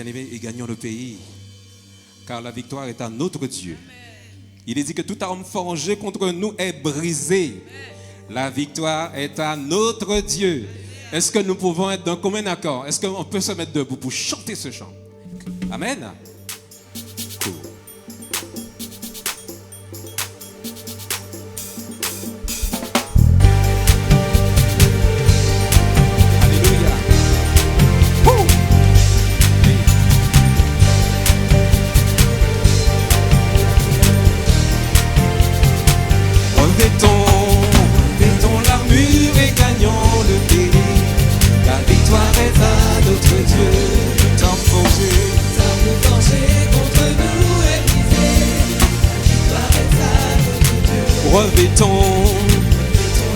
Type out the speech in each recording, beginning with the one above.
bien-aimés, et gagnons le pays. Car la victoire est à notre Dieu. Il est dit que toute arme forgée contre nous est brisée. La victoire est à notre Dieu. Est-ce que nous pouvons être d'un commun accord? Est-ce qu'on peut se mettre debout pour chanter ce chant? Amen. Cool. Alléluia. Woo. Revêtons l'armure et gagnons le pays. La victoire est à notre Dieu. Tant forgé contre nous est brisé. La victoire est à notre Dieu. Revêtons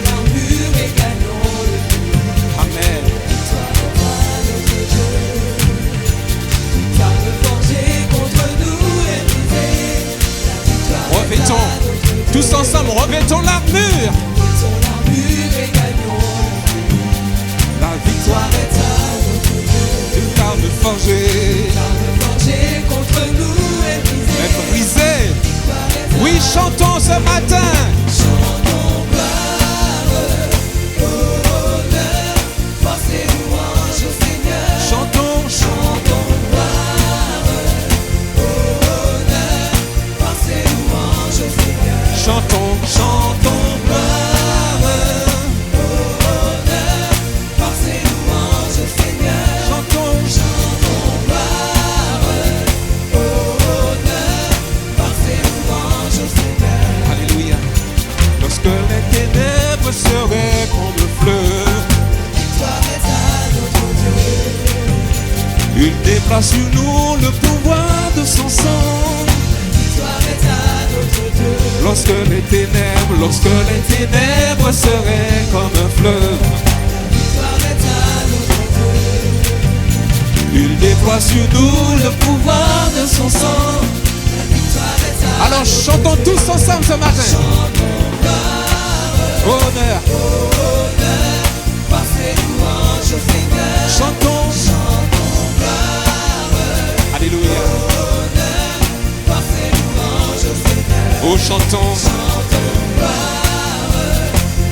l'armure et gagnons le pays. Amen. La victoire est à notre Dieu. L'arme forgée contre nous est brisée. La victoire revêtons. Tous ensemble, revêtons l'armure. Et gagnons. La victoire est à notre Dieu. Une arme forgée contre nous est brisée. Oui, chantons ce matin. Chantons gloire, honneur, force et louange au Seigneur. Chantons gloire, honneur, force et louange au Seigneur. Chantons gloire, honneur, force et louange au Seigneur. Chantons gloire, honneur, force et louange au Seigneur. Alléluia. Lorsque les ténèbres seraient comme le fleuve, la victoire est à notre Dieu. Il déplace sur nous le pouvoir de son sang. Lorsque les ténèbres seraient comme un fleuve, la victoire est à notre Dieu. Il déploie sur nous le pouvoir de son sang. La victoire est à. Alors chantons tous ensemble ce matin. Chantons gloire, honneur, force et louange au Seigneur. Chantons gloire, alléluia. Oh, chantons gloire,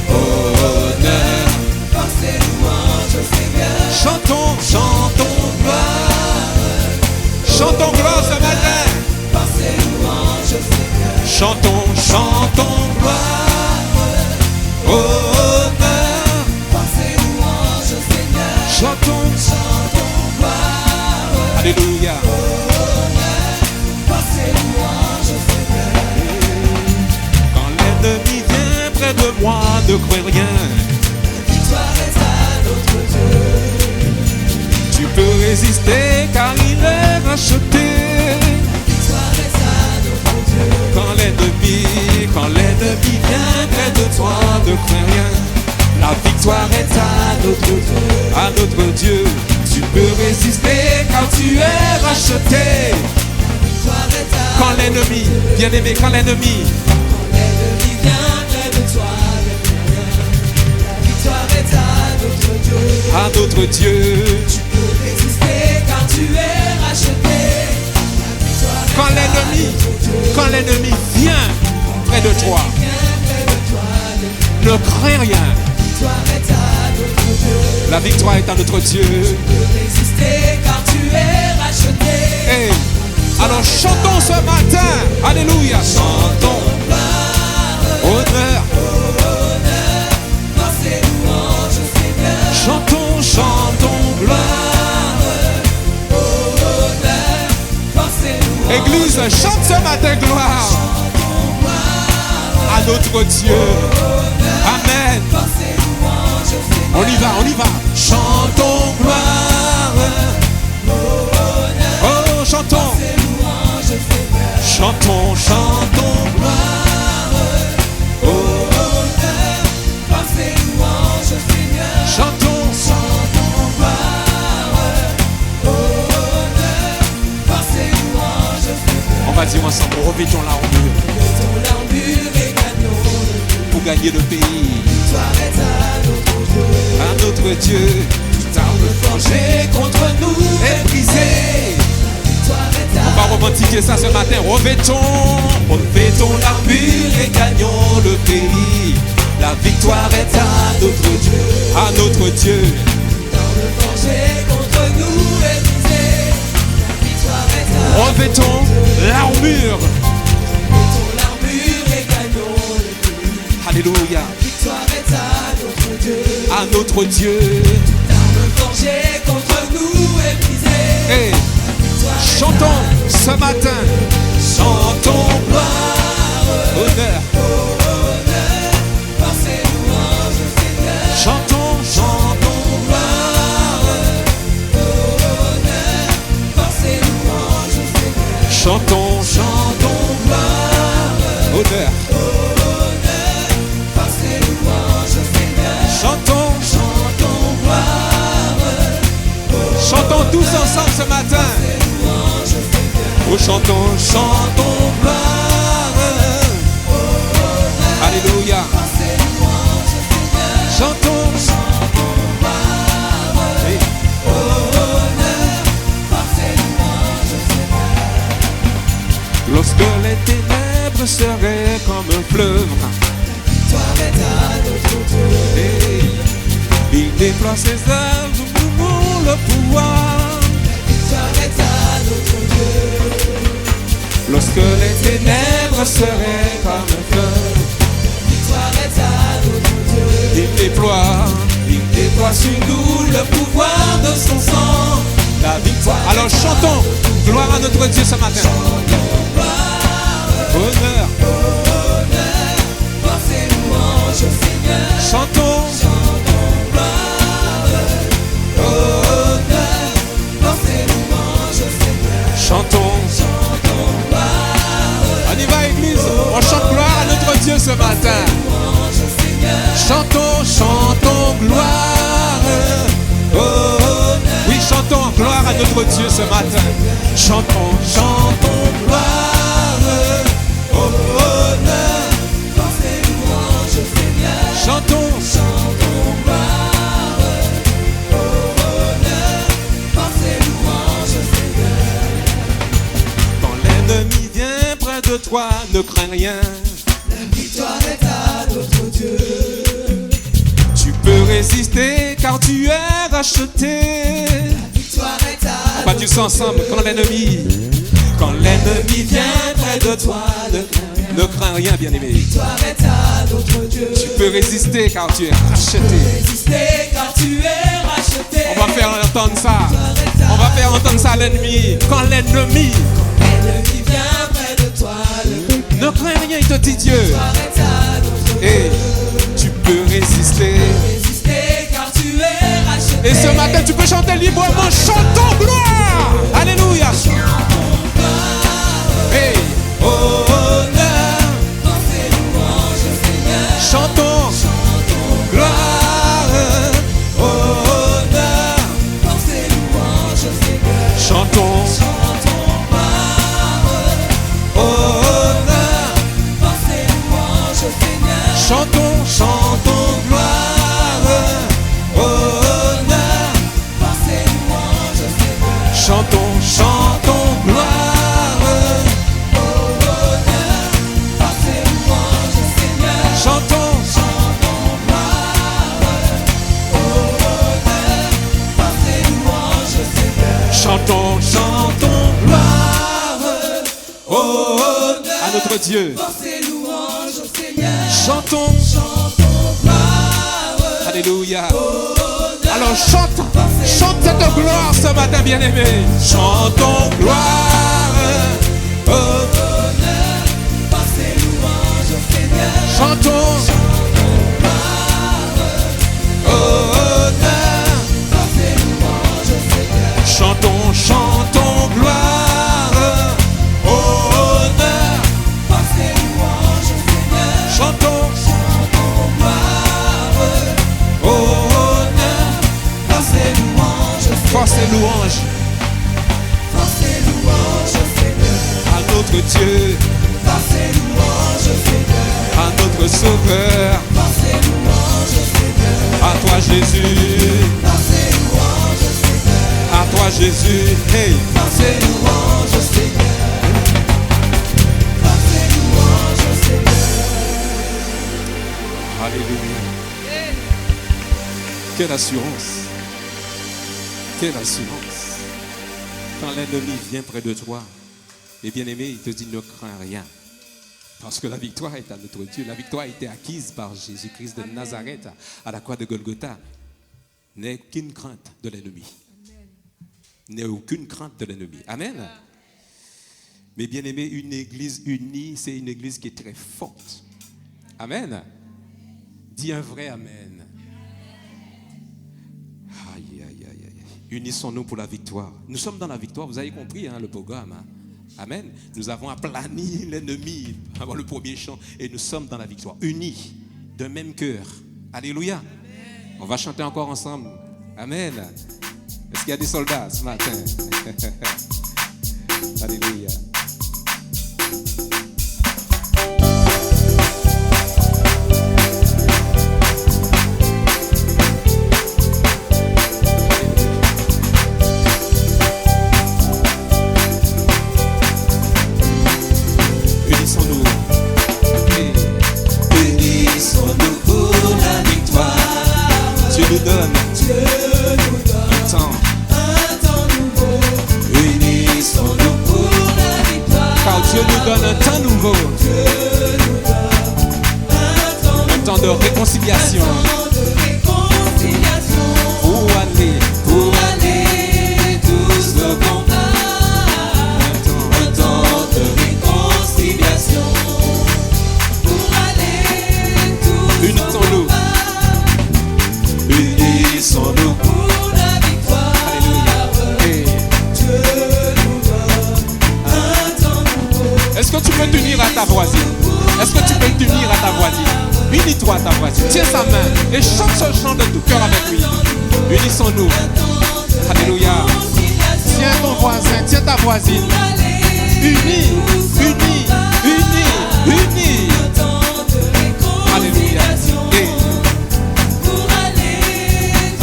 honneur, force et louange au Seigneur. Chantons gloire ce matin. Force et louange au Seigneur. Chantons gloire, honneur, force et louange au Seigneur. Chantons gloire, alléluia. Force et louange au Seigneur. L'ennemi vient près de moi, ne crains rien. La victoire est à notre Dieu. Tu peux résister car il est racheté. La victoire est à notre Dieu. Quand l'ennemi vient près de toi, ne crains rien. La victoire est à notre Dieu. Tu peux résister car tu es racheté. La victoire est à quand l'ennemi, bien aimé, quand l'ennemi vient près de toi, la victoire est à notre Dieu. Tu peux résister car tu es racheté. Quand l'ennemi vient près de toi, ne crains rien. La victoire est à notre Dieu. Tu peux résister car tu es racheté. Hey. Alors chantons ce matin. Alléluia. Chantons honneur, force et louange au Seigneur. Chantons gloire, honneur, force et louange. Église, chante ce matin gloire à notre Dieu. Amen. On y va. Chantons gloire, oh chantons. Chantons gloire, honneur, force et louange au Seigneur. Chantons gloire, honneur, force et louange au Seigneur. On va dire ensemble, revêtons l'armure et gagnons pour gagner le pays. Victoire est à notre Dieu. Toute arme forgée contre nous est brisée. pratiquer ça ce matin. Revêtons l'armure et gagnons le pays. La victoire est à notre Dieu. À notre Dieu. Dans le danger contre nous est brisé. La victoire est à Revêtons l'armure. Revêtons l'armure et gagnons le pays. Alléluia. La victoire est à notre Dieu. À notre Dieu. Dans le danger contre nous est brisé. Hey. Chantons ce matin. Chantons gloire, honneur. Force et louange au Seigneur. Chantons Gloire, honneur, force et louange au Seigneur. Chantons Gloire, honneur. force et louange au Seigneur. Chantons Gloire, Chantons tous ensemble ce matin. louange au Seigneur. Oh, chantons gloire. Alléluia. Force et louange au Seigneur. Chantons Hey. Force et louange au Seigneur. Lorsque les ténèbres seraient comme un fleuve, Victoire est à notre Dieu. hey, il déploie ses œuvres pour le pouvoir. Victoire est à notre Dieu. Lorsque les ténèbres seraient comme un fleuve, Victoire est à notre Dieu. il déploie sur nous le pouvoir de son sang. La victoire. Alors chantons gloire à notre Dieu ce matin. Honneur. Force et louange au Seigneur. Chantons. Force et louange au Seigneur. Chantons. On y va, église. On chante gloire à notre Dieu ce matin. Louange au Seigneur. Chantons gloire. Oh, oui, chantons gloire à notre Dieu ce matin. Chantons gloire. Oh, honneur. Force et louange au Seigneur. Chantons. Gloire. Honneur. Force et louange au Seigneur. Quand l'ennemi vient près de toi, ne crains rien. La victoire est à notre Dieu. Tu peux résister car tu es racheté. La victoire est à On va dire ça ensemble. Quand l'ennemi vient près de toi, ne crains rien, bien-aimé. La victoire est à notre Dieu. Tu peux résister car tu es racheté. Résister car tu es racheté. On va faire entendre ça. On va faire entendre ça à l'ennemi. Quand l'ennemi L'ennemi vient près de toi. ne craint rien, il te dit Dieu. La victoire est à notre Dieu. Et tu peux résister. Résister car tu es racheté. Et ce matin, tu peux chanter librement. Chantons gloire. Alléluia. Hey, oh, honneur. Force et louange au Seigneur. Chantons gloire. Oh, honneur. Force et louange au Seigneur. Chantons Gloire. oh, honneur. Force et louange au Seigneur. Chantons gloire. Oh, honneur. Force et louange au Seigneur. Chantons gloire. Force et louange au Seigneur. Chantons Force et louange au Seigneur. Chantons gloire. Oh, honneur à notre Dieu. Force et louange au Seigneur. Chantons. Gloire. Alléluia. Alors chante cette gloire ce matin, bien-aimé. Chantons gloire. Oh, Force et louange au Seigneur. chantons. Oh, honneur. Force et louange au Seigneur. Chantons gloire. Oh, honneur. Force et louange au Seigneur. Chantons. Gloire. Oh, honneur. Force et louange au Seigneur. Force et louange Force et louange au Seigneur. à notre Dieu, Force et louange au Seigneur. à notre Sauveur, Force et louange au Seigneur. à toi Jésus, Force et louange au Seigneur. à toi Jésus. Hey, Force et louange au Seigneur. Alléluia. Quelle assurance. Quelle assurance. Quand l'ennemi vient près de toi, et bien-aimé, il te dit ne crains rien. Parce que la victoire est à notre Dieu. La victoire a été acquise par Jésus-Christ de Nazareth à la croix de Golgotha. N'aie aucune crainte de l'ennemi. N'aie aucune crainte de l'ennemi. Amen. Mais bien-aimé, une église unie, c'est une église qui est très forte. Amen. Dis un vrai amen. Aïe, aïe, aïe, aïe. Unissons-nous pour la victoire. Nous sommes dans la victoire, vous avez compris le programme. Amen. Nous avons aplani l'ennemi avant le premier chant et nous sommes dans la victoire. Unis, d'un même cœur. Alléluia. On va chanter encore ensemble. Amen. Est-ce qu'il y a des soldats ce matin? Alléluia. Réconciliation. Pour aller tous au combat. Un temps de réconciliation. Pour aller tous unissons-nous. Unissons-nous pour la victoire. Alléluia. Dieu nous donne un temps nouveau. Est-ce que tu peux t'unir à ta voisine? Est-ce que tu peux t'unir à ta voisine? Unis-toi à ta voisine, tiens sa main et chante ce chant de tout cœur avec lui. Unissons-nous. Alléluia. Tiens ton voisin, tiens ta voisine. Unis, unis, unis, unis. Alléluia. Et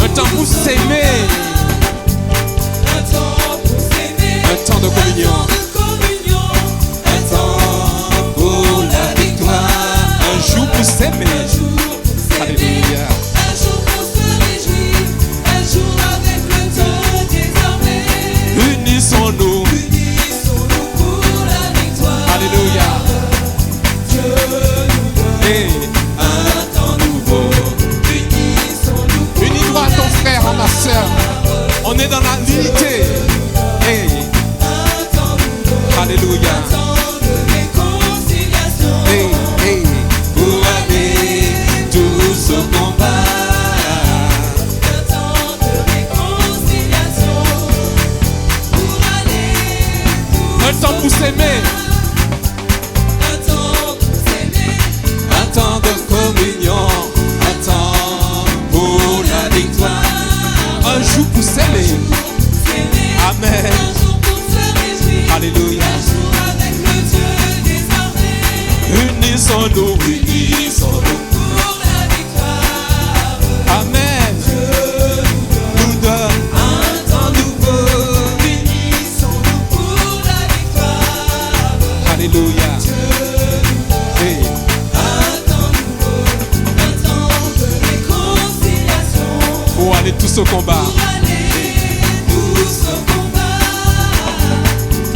un temps pour s'aimer. Un temps de communion. Pour s'aimer. Alléluia. Un jour pour se réjouir, un jour avec le Dieu désormais. Unissons-nous. Unissons-nous pour la victoire. Alléluia. Dieu nous donne un temps nouveau. Unissons-nous pour unis-toi à ton frère, à ma soeur. On est dans la l'unité. Hey. un temps nouveau. Alléluia. Un temps de réconciliation. Hey, hey. Pour aller tous au combat. Un temps de réconciliation. Pour aller tous Un temps pour s'aimer. un temps pour s'aimer. Un temps de communion. Un temps pour la victoire. Un jour pour s'aimer. Amen. Un jour pour se réjouir. Alléluia. Un jour avec le Dieu désormais. Unissons-nous, unissons-nous. Pour la victoire. Amen. Nous donne Un temps nouveau. Unissons-nous pour la victoire. Alléluia. Hey. Un temps nouveau. Un temps de réconciliation. Pour aller tous au combat. Pour aller tous au combat.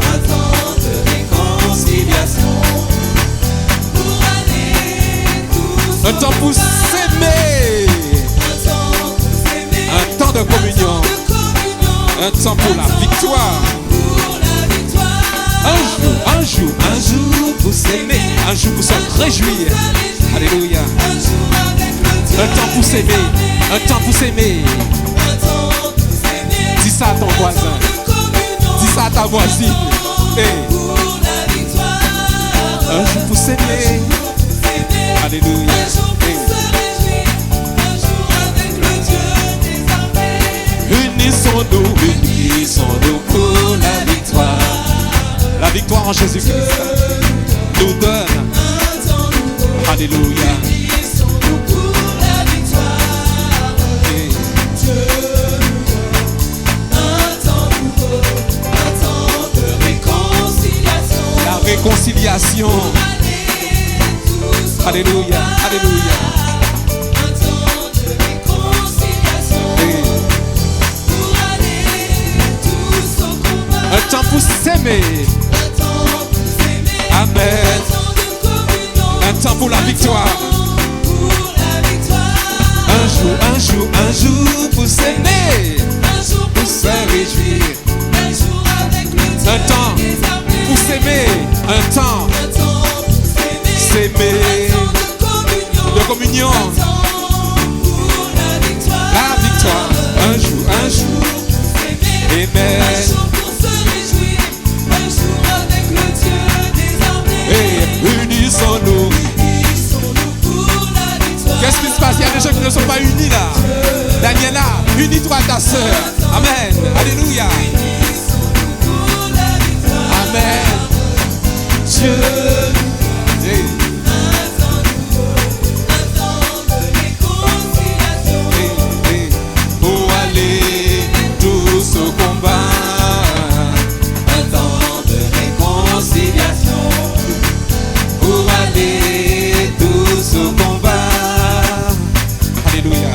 Un temps de réconciliation. Pour aller tous Un temps pour s'aimer. un temps pour s'aimer. Un temps de communion. De communion. Un temps pour la victoire. Pour la victoire. Un jour pour s'aimer. Un jour pour se réjouir. Alléluia. Un jour avec le Dieu Un temps pour s'aimer. Un temps pour s'aimer. Un temps pour s'aimer. Dis ça à ton voisin. De communion. Dis ça à ta voisine. Hey. Pour la victoire. Un jour pour s'aimer. Alléluia. Un jour pour Hey. se réjouir. Un jour avec le Dieu désormais. Unissons-nous, unissons-nous pour la victoire. La victoire en Jésus-Christ nous donne. Un temps nouveau. Alléluia. Unissons-nous pour la victoire. Hey. Dieu nous donne un temps nouveau. Un temps de réconciliation. La réconciliation. Pour aller tous au Alléluia. combat. Alléluia. s'aimer. Un temps pour s'aimer. Amen. Un temps de communion. Un temps pour la victoire. Pour la victoire. Un jour pour s'aimer. Un jour pour se réjouir. Un jour avec le Dieu Un temps des armées. pour s'aimer. Un temps Un temps pour s'aimer. s'aimer. Un temps de De communion. Un temps pour la victoire. La victoire. Un jour pour s'aimer. Amen. Un jour pour se réjouir. Un jour avec le Dieu des armées. Et unissons-nous. Unissons-nous pour la victoire. Qu'est-ce qui se passe? Il y a des gens qui ne sont pas unis là. Daniela, unis-toi à ta sœur. Amen. Alléluia. Unissons-nous pour la victoire. Amen. Dieu. Hey. Un temps de réconciliation. Hey. Pour aller tous au combat. Un temps de réconciliation. Pour aller tous au combat. Alléluia.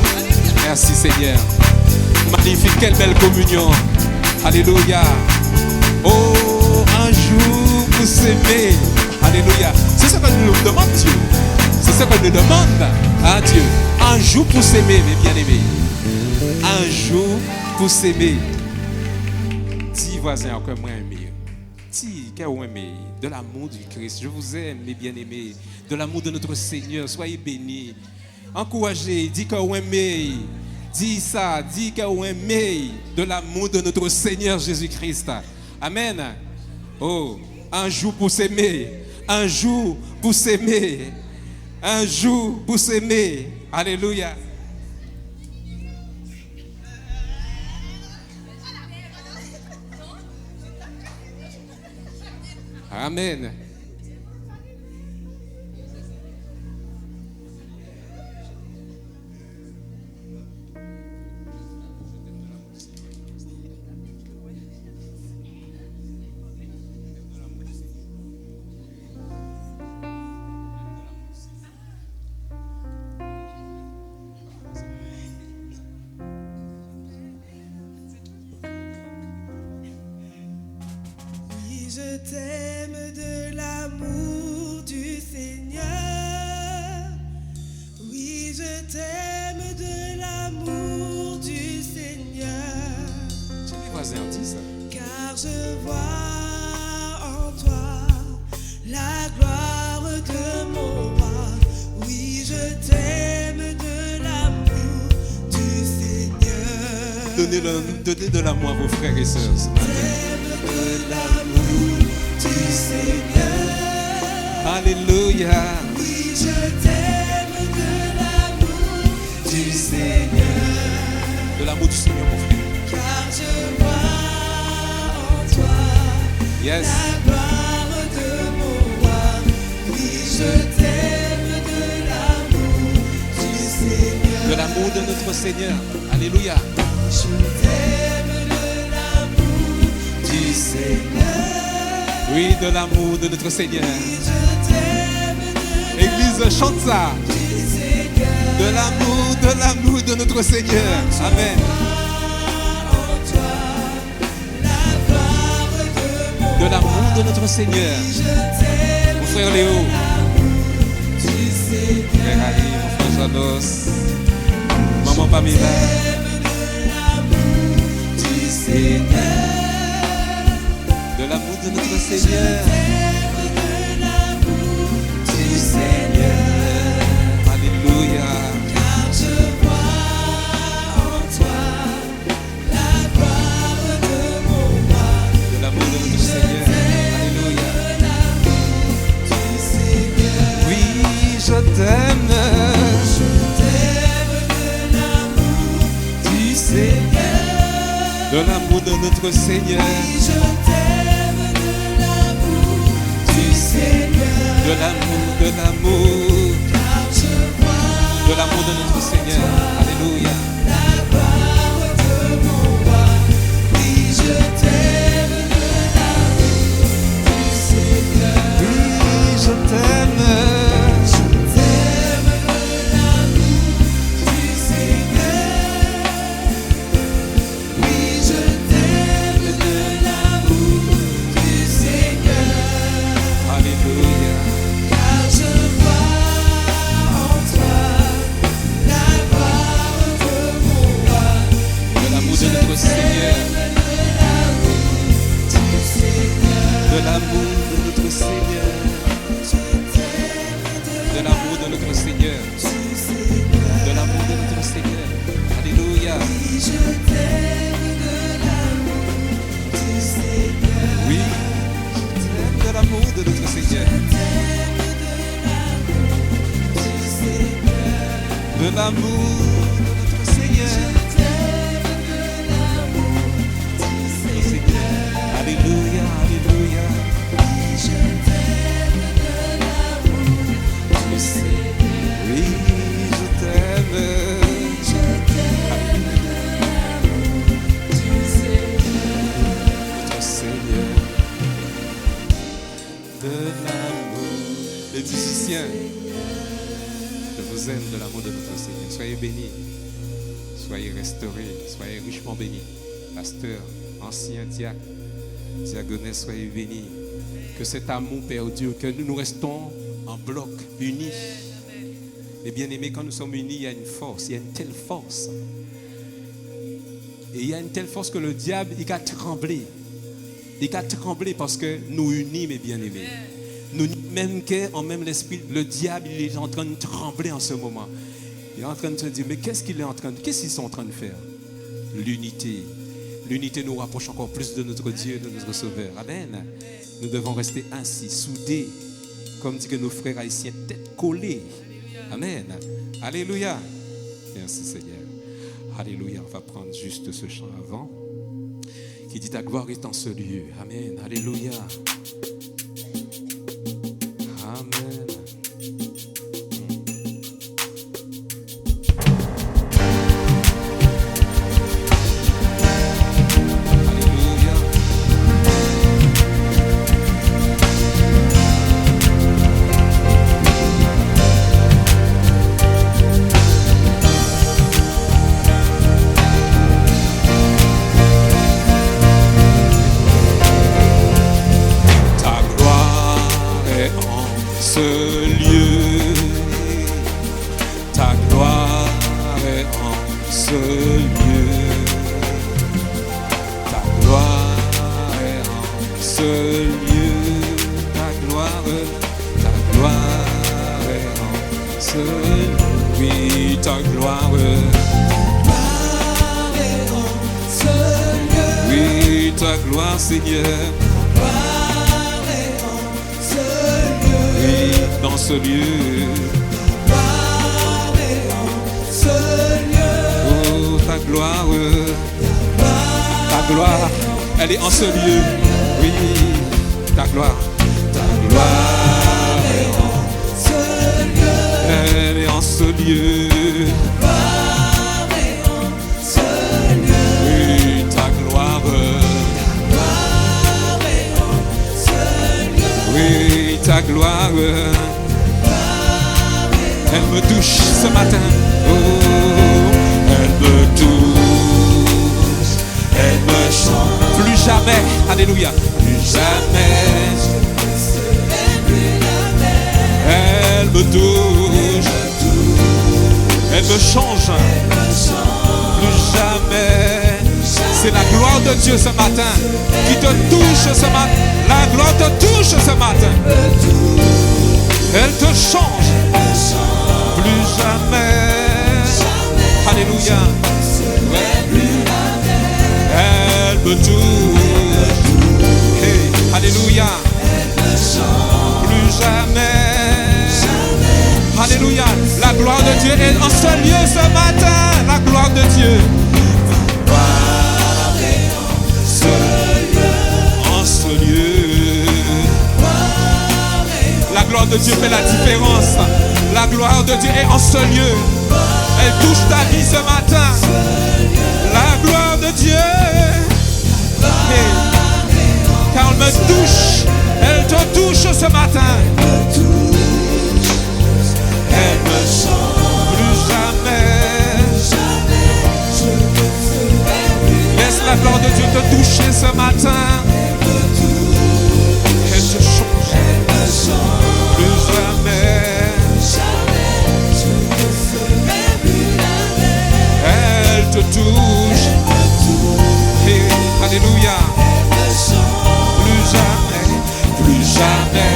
Merci Seigneur. Magnifique, quelle belle communion. Alléluia. Oh, un jour pour s'aimer. Alléluia. C'est ce que nous demande Dieu. C'est ce que nous demande à Dieu. Un jour pour s'aimer, mes bien-aimés. Un jour pour s'aimer. Dis voisin, encore moins aimé. Dis qu'est-ce aimé de l'amour du Christ. Je vous aime, mes bien-aimés. De l'amour de notre Seigneur. Soyez bénis. Encouragez. Dis que vous aimez. Dis ça. Dis que vous aimez de l'amour de notre Seigneur Jésus-Christ. Amen. Oh, un jour pour s'aimer. Un jour pour s'aimer. Un jour pour s'aimer. Alléluia. Amen. Oui, je t'aime de l'amour du Seigneur. Oui, je t'aime de l'amour du Seigneur. J'ai les voisins dis ça. Car je vois en toi la gloire de mon roi. Oui, je t'aime de l'amour du Seigneur. Donnez de l'amour à vos frères et sœurs. T'aime de l'amour du Seigneur. Alléluia. Oui, je t'aime de l'amour du Seigneur. De l'amour du Seigneur, mon frère. Car je vois en toi Yes. la gloire de mon roi. Oui, je t'aime de l'amour du Seigneur. De l'amour de notre Seigneur. Alléluia. Je t'aime de l'amour du Seigneur. Oui, de l'amour de notre Seigneur. Oui, je t'aime de Église, chante ça. du Seigneur. De l'amour de notre Seigneur. Amen. En toi la gloire de mon De l'amour de notre Seigneur. Je t'aime Mon frère Léo. du Seigneur. Frère Ali, mon frère Janos. Maman Pamela. De l'amour du Seigneur. De l'amour de notre Seigneur. T'aime de l'amour du Seigneur. Alléluia. Car je vois en toi la gloire de mon roi. De l'amour de notre Seigneur. Alléluia. De l'amour du Seigneur. Oui, je t'aime. Je t'aime de l'amour Du Seigneur. De l'amour de notre Seigneur. Je t'aime de l'amour du Seigneur. De l'amour. Car je vois De l'amour de notre Seigneur. Alléluia. la gloire de mon roi. Oui, je t'aime de l'amour du Seigneur. Oui, je t'aime. Je t'aime de l'amour du Seigneur. Oui, je t'aime de l'amour du Oui, je t'aime de l'amour de notre Seigneur. De l'amour de notre Seigneur. Notre Seigneur. Alléluia, alléluia. Oui, je t'aime. Notre Seigneur. De l'amour. Les musiciens, je vous aime de l'amour de notre Seigneur. Soyez bénis, soyez restaurés, soyez richement bénis. Pasteur, ancien diacre, diaconesse, soyez bénis. Que cet amour perdu, que nous restons en bloc, unis. Et bien aimés, quand nous sommes unis, il y a une force, il y a une telle force. Et il y a une telle force que le diable, il a tremblé. Il a tremblé parce que nous unis, mes bien-aimés. Nous, même qu'en même l'esprit, le diable, il est en train de trembler en ce moment. Il est en train de se dire, mais qu'est-ce qu'ils sont en train de faire? L'unité. L'unité nous rapproche encore plus de notre Dieu, de notre Sauveur. Amen. Nous devons rester ainsi, soudés, comme dit que nos frères haïtiens, tête collée. Amen. Alléluia. Merci Seigneur. Alléluia. On va prendre juste ce chant avant, qui dit ta gloire est en ce lieu. Amen. Alléluia. Amen. Seigneur, oui, dans ce lieu, oh, ta gloire, elle est en ce lieu, oui, ta gloire est en ce lieu, elle est en ce lieu, oui, ta gloire. Oui, ta gloire, elle me touche ce matin. Oh, elle me touche, elle me chante. Plus jamais, alléluia, plus jamais. Elle me touche, elle me change. Plus jamais. C'est la gloire de Dieu ce matin qui te touche ce matin. La gloire te touche ce matin. Elle te change. Plus jamais. Alléluia. Elle me touche. Hey, alléluia. Plus jamais. Alléluia. La gloire de Dieu est en ce lieu ce matin. La gloire de Dieu. En ce lieu, la gloire de Dieu fait la différence. La gloire de Dieu est en ce lieu. Elle touche ta vie ce matin. La gloire de Dieu, car elle me touche. Elle te touche ce matin. Elle me chante. Plus jamais. Laisse la gloire de Dieu te toucher ce matin. Elle te change. Plus jamais. Elle te touche. Hey, alléluia. Plus jamais. Plus jamais.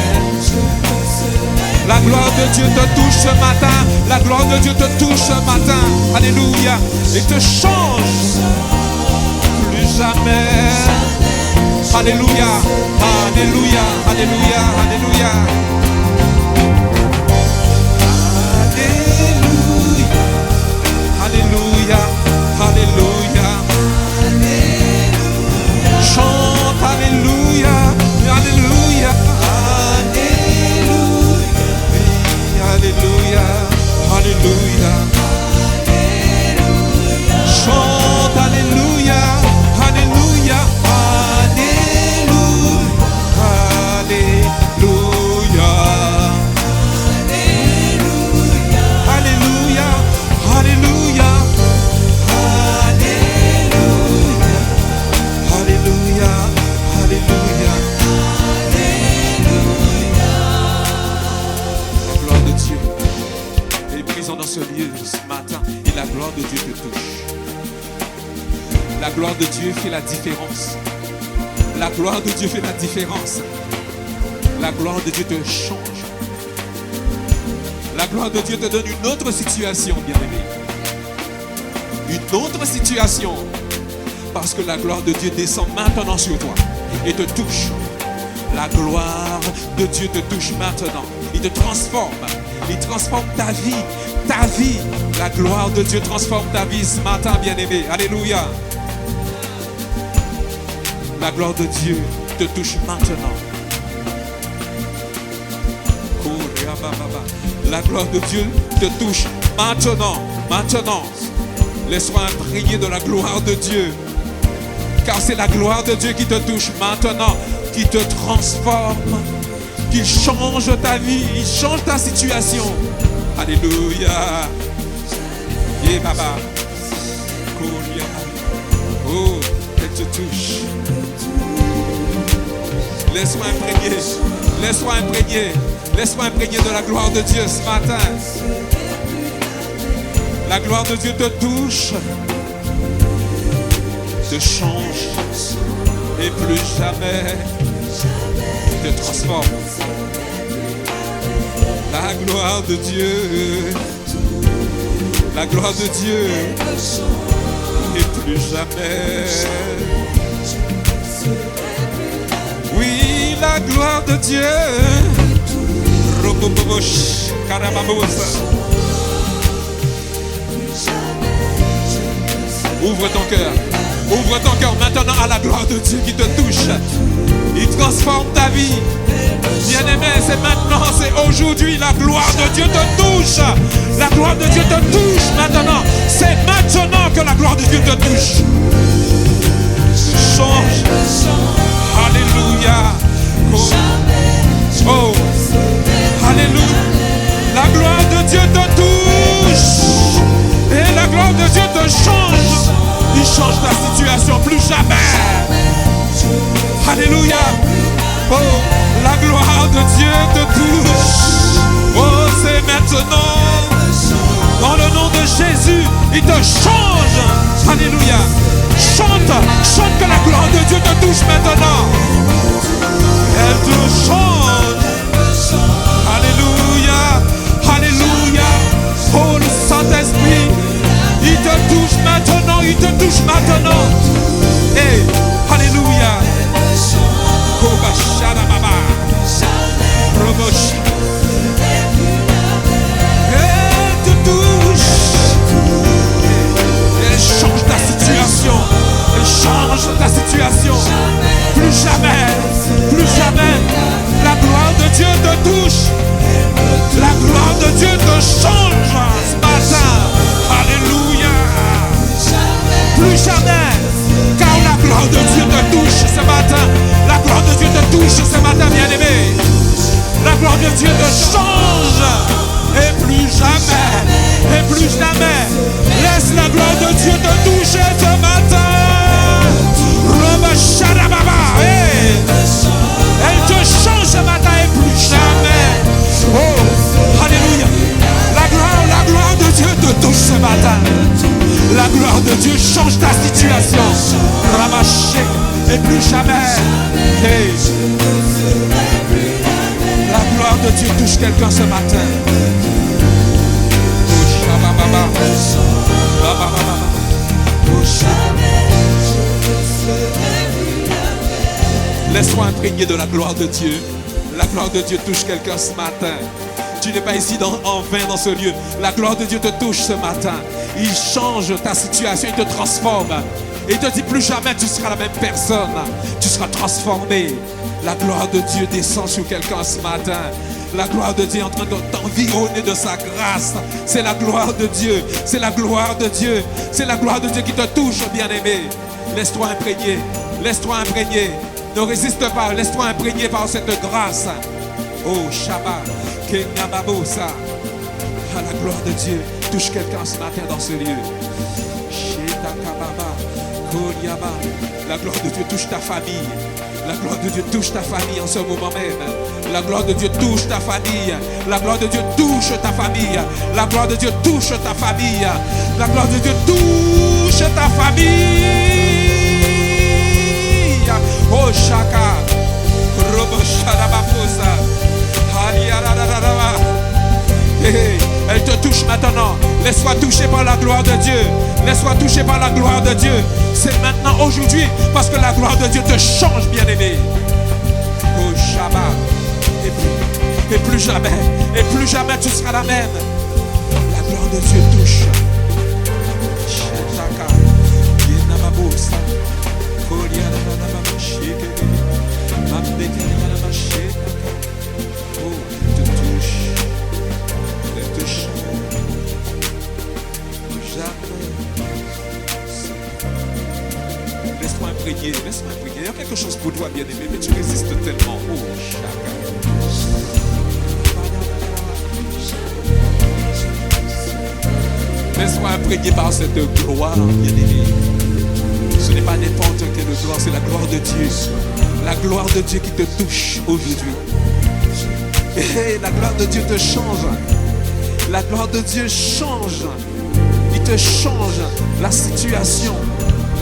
La gloire de Dieu te touche ce matin. La gloire de Dieu te touche ce matin. Alléluia. Et te change. Alléluia, Alléluia, Alléluia, Alléluia. Alléluia, Alléluia. Chante Alléluia, Alléluia. Alléluia, Alléluia. Chante Alléluia, Alléluia, Alléluia, Alléluia, Alléluia, Alléluia, Alléluia. La gloire de Dieu est présente dans ce lieu ce matin et la gloire de Dieu te touche. La gloire de Dieu fait la différence. La gloire de Dieu fait la différence. La gloire de Dieu te change. La gloire de Dieu te donne une autre situation, bien-aimé. Une autre situation. Parce que la gloire de Dieu descend maintenant sur toi et te touche. La gloire de Dieu te touche maintenant. Il te transforme. Il transforme ta vie. Ta vie. La gloire de Dieu transforme ta vie ce matin, bien-aimé. Alléluia. La gloire de Dieu te touche maintenant. La gloire de Dieu te touche maintenant. Maintenant. Laisse-toi imprégner de la gloire de Dieu. Car c'est la gloire de Dieu qui te touche maintenant, qui te transforme, qui change ta vie, il change ta situation. Alléluia. Yeah, Baba. Oh, elle te touche. Laisse-moi imprégner. Laisse-moi imprégner. Laisse-moi imprégner de la gloire de Dieu ce matin. La gloire de Dieu te touche, te change et plus jamais te transforme. La gloire de Dieu, la gloire de Dieu et plus jamais. Oui, la gloire de Dieu. Ouvre ton cœur. Ouvre ton cœur maintenant à la gloire de Dieu qui te touche. Il transforme ta vie. Bien-aimé, c'est maintenant, c'est aujourd'hui. La gloire de Dieu te touche. La gloire de Dieu te touche maintenant. C'est maintenant que la gloire de Dieu te touche. Change. Alléluia. Oh. Alléluia. La gloire de Dieu te touche. Et la gloire de Dieu te change. Il change ta situation plus jamais. Alléluia. Oh, la gloire de Dieu te touche. Oh, c'est maintenant. Dans le nom de Jésus, il te change. Alléluia. Chante, chante que la gloire de Dieu te touche maintenant. Elle te change. Alléluia. Alléluia. Oh, le Saint-Esprit, il te touche maintenant, il te touche maintenant. Hey, alléluia. Elle te touche. Elle change ta situation. Elle change ta situation. Plus jamais, plus jamais. La gloire de Dieu te touche. La gloire de Dieu te change ce matin. Alléluia. Plus jamais. Car la gloire de Dieu te touche ce matin. La gloire de Dieu te touche ce matin, bien-aimé. La gloire de Dieu te change. Et plus jamais. Et plus jamais. Laisse la gloire de Dieu te toucher ce matin. Hey. Elle te change ce matin et plus jamais. Oh, alléluia. La gloire de Dieu te touche ce matin. La gloire de Dieu change ta situation. Ramaché et plus jamais. Hey. La gloire de Dieu touche quelqu'un ce matin. Oh, shabababa. Babababa. Oh, shabababa. Laisse-toi imprégner de la gloire de Dieu. La gloire de Dieu touche quelqu'un ce matin. Tu n'es pas ici en vain dans ce lieu. La gloire de Dieu te touche ce matin. Il change ta situation, il te transforme. Et il te dit plus jamais tu seras la même personne. Tu seras transformé. La gloire de Dieu descend sur quelqu'un ce matin. La gloire de Dieu est en train de t'environner de sa grâce. C'est la gloire de Dieu. C'est la gloire de Dieu. C'est la gloire de Dieu qui te touche, bien-aimé. Laisse-toi imprégner. Laisse-toi imprégner. Ne résiste pas. Laisse-toi imprégner par cette grâce. Oh, Shabbat. Kenyababosa. Ah, la gloire de Dieu touche quelqu'un ce matin dans ce lieu. Shetakababa. Konyaba. La gloire de Dieu touche ta famille. La gloire de Dieu touche ta famille en ce moment même. La gloire de Dieu touche ta famille. La gloire de Dieu touche ta famille. La gloire de Dieu touche ta famille. La gloire de Dieu touche ta famille. Oh Shaka. Robo Shadabaposa. Elle te touche maintenant. Laisse-toi toucher par la gloire de Dieu. Laisse-toi toucher par la gloire de Dieu. C'est maintenant, aujourd'hui, parce que la gloire de Dieu te change, bien-aimé. Oh Shabbat. Et plus jamais tu seras la même. La gloire de Dieu touche. Laisse-moi imprégner. Il y a quelque chose pour toi, bien-aimé, mais tu résistes tellement. Oh, Chaka. Laisse-moi imprégner par cette gloire, bien-aimé. Ce n'est pas n'importe quelle gloire, c'est la gloire de Dieu. La gloire de Dieu qui te touche aujourd'hui. Et la gloire de Dieu te change. La gloire de Dieu change. Il te change la situation.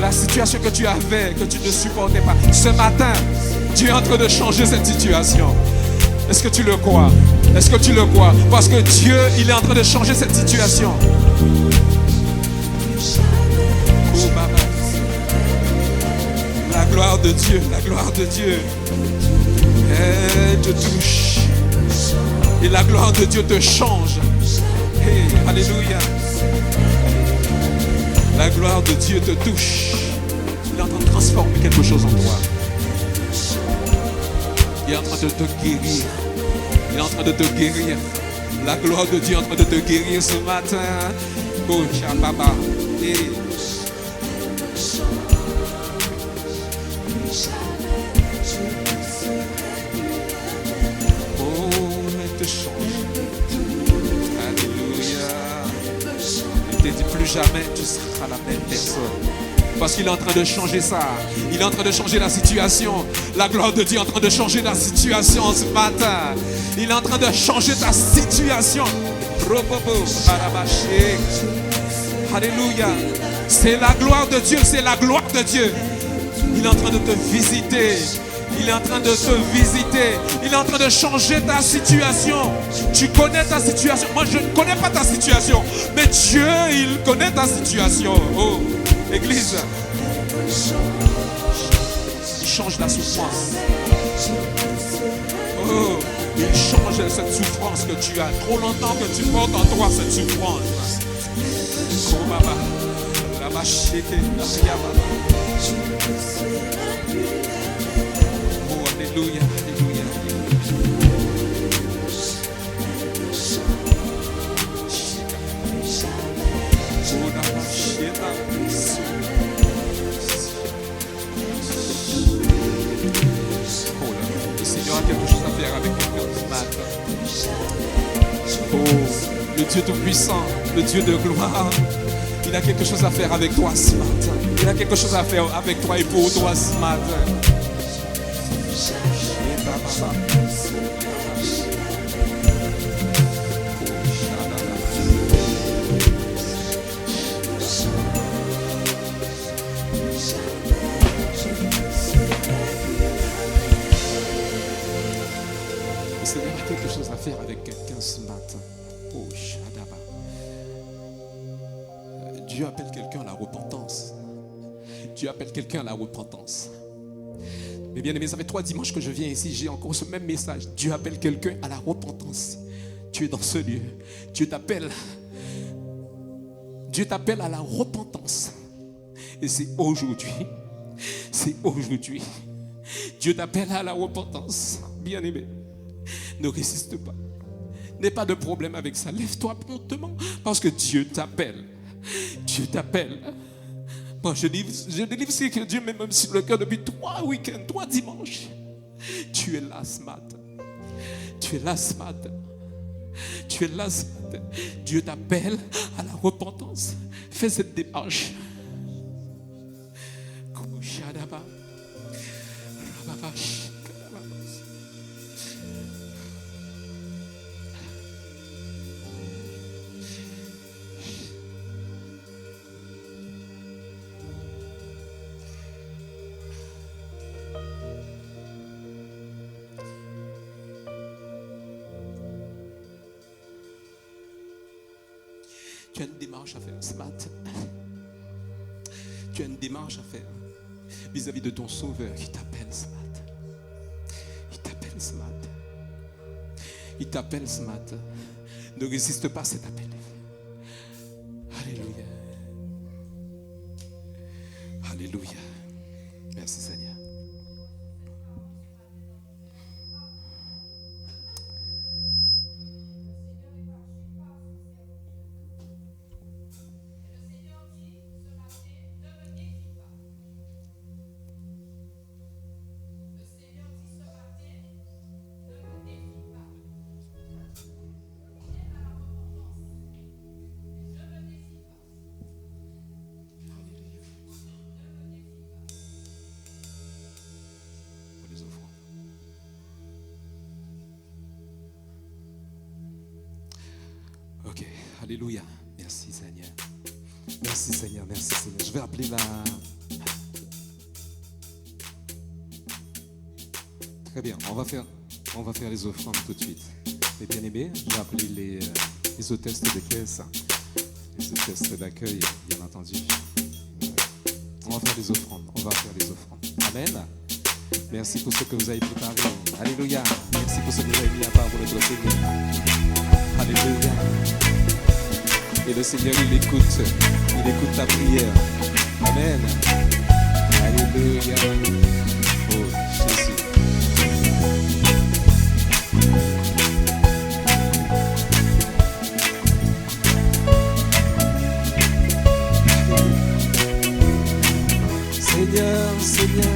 La situation que tu avais, que tu ne supportais pas. Ce matin, Dieu est en train de changer cette situation. Est-ce que tu le crois? Est-ce que tu le crois? Parce que Dieu, il est en train de changer cette situation. Oh, Baba. La gloire de Dieu, la gloire de Dieu. Elle te touche. Et la gloire de Dieu te change. Hey, alléluia. La gloire de Dieu te touche. Il est en train de transformer quelque chose en toi. Il est en train de te guérir. Il est en train de te guérir. La gloire de Dieu est en train de te guérir ce matin. Oh, Shababa. Hey. Jamais tu seras la même personne. Parce qu'il est en train de changer ça. Il est en train de changer la situation. La gloire de Dieu est en train de changer la situation ce matin. Il est en train de changer ta situation. Alléluia. C'est la gloire de Dieu. C'est la gloire de Dieu. Il est en train de te visiter. Il est en train de te visiter. Il est en train de changer ta situation. Tu connais ta situation. Moi, je ne connais pas ta situation. Mais Dieu, il connaît ta situation. Oh, Église. Il change la souffrance. Oh, il change cette souffrance que tu as. Trop longtemps que tu portes en toi cette souffrance. Oh, Baba. La machette. Alléluia, alléluia. Le Seigneur a quelque chose à faire avec quelqu'un ce matin. Oh, le Dieu Tout-Puissant, le Dieu de gloire, il a quelque chose à faire avec toi ce matin. Il a quelque chose à faire avec toi et pour toi ce matin. Le Seigneur a quelque chose à faire avec quelqu'un ce matin. Oh, Shadaba. Dieu appelle quelqu'un à la repentance. Dieu appelle quelqu'un à la repentance. Mais bien aimé, ça fait 3 dimanches que je viens ici, j'ai encore ce même message. Dieu appelle quelqu'un à la repentance. Tu es dans ce lieu. Dieu t'appelle. Dieu t'appelle à la repentance. Et c'est aujourd'hui. C'est aujourd'hui. Dieu t'appelle à la repentance. Bien aimé, ne résiste pas. N'aie pas de problème avec ça. Lève-toi promptement parce que Dieu t'appelle. Dieu t'appelle. Moi, je délivre ce que Dieu met même sur le cœur depuis 3 week-ends, 3 dimanches. Tu es là ce matin. Tu es là ce matin. Tu es là ce matin. Dieu t'appelle à la repentance. Fais cette démarche. Tu as une démarche à faire ce matin. Tu as une démarche à faire vis-à-vis de ton Sauveur qui t'appelle ce matin. Il t'appelle ce matin. Il t'appelle ce matin. Ne résiste pas à cet appel. Alléluia. Alléluia. Merci Seigneur. Ok, alléluia. Merci Seigneur. Merci Seigneur, merci Seigneur. Je vais appeler la... Très bien, on va faire les offrandes tout de suite. Les bien-aimés, je vais appeler les hôtesses de caisse, les hôtesses d'accueil, bien entendu. On va faire les offrandes, Amen. Merci pour ce que vous avez préparé. Alléluia. Merci pour ce que vous avez mis à part pour notre Seigneur. Alléluia. Et le Seigneur, il écoute ta prière. Amen. Alléluia. Oh, Jésus. Seigneur, Seigneur.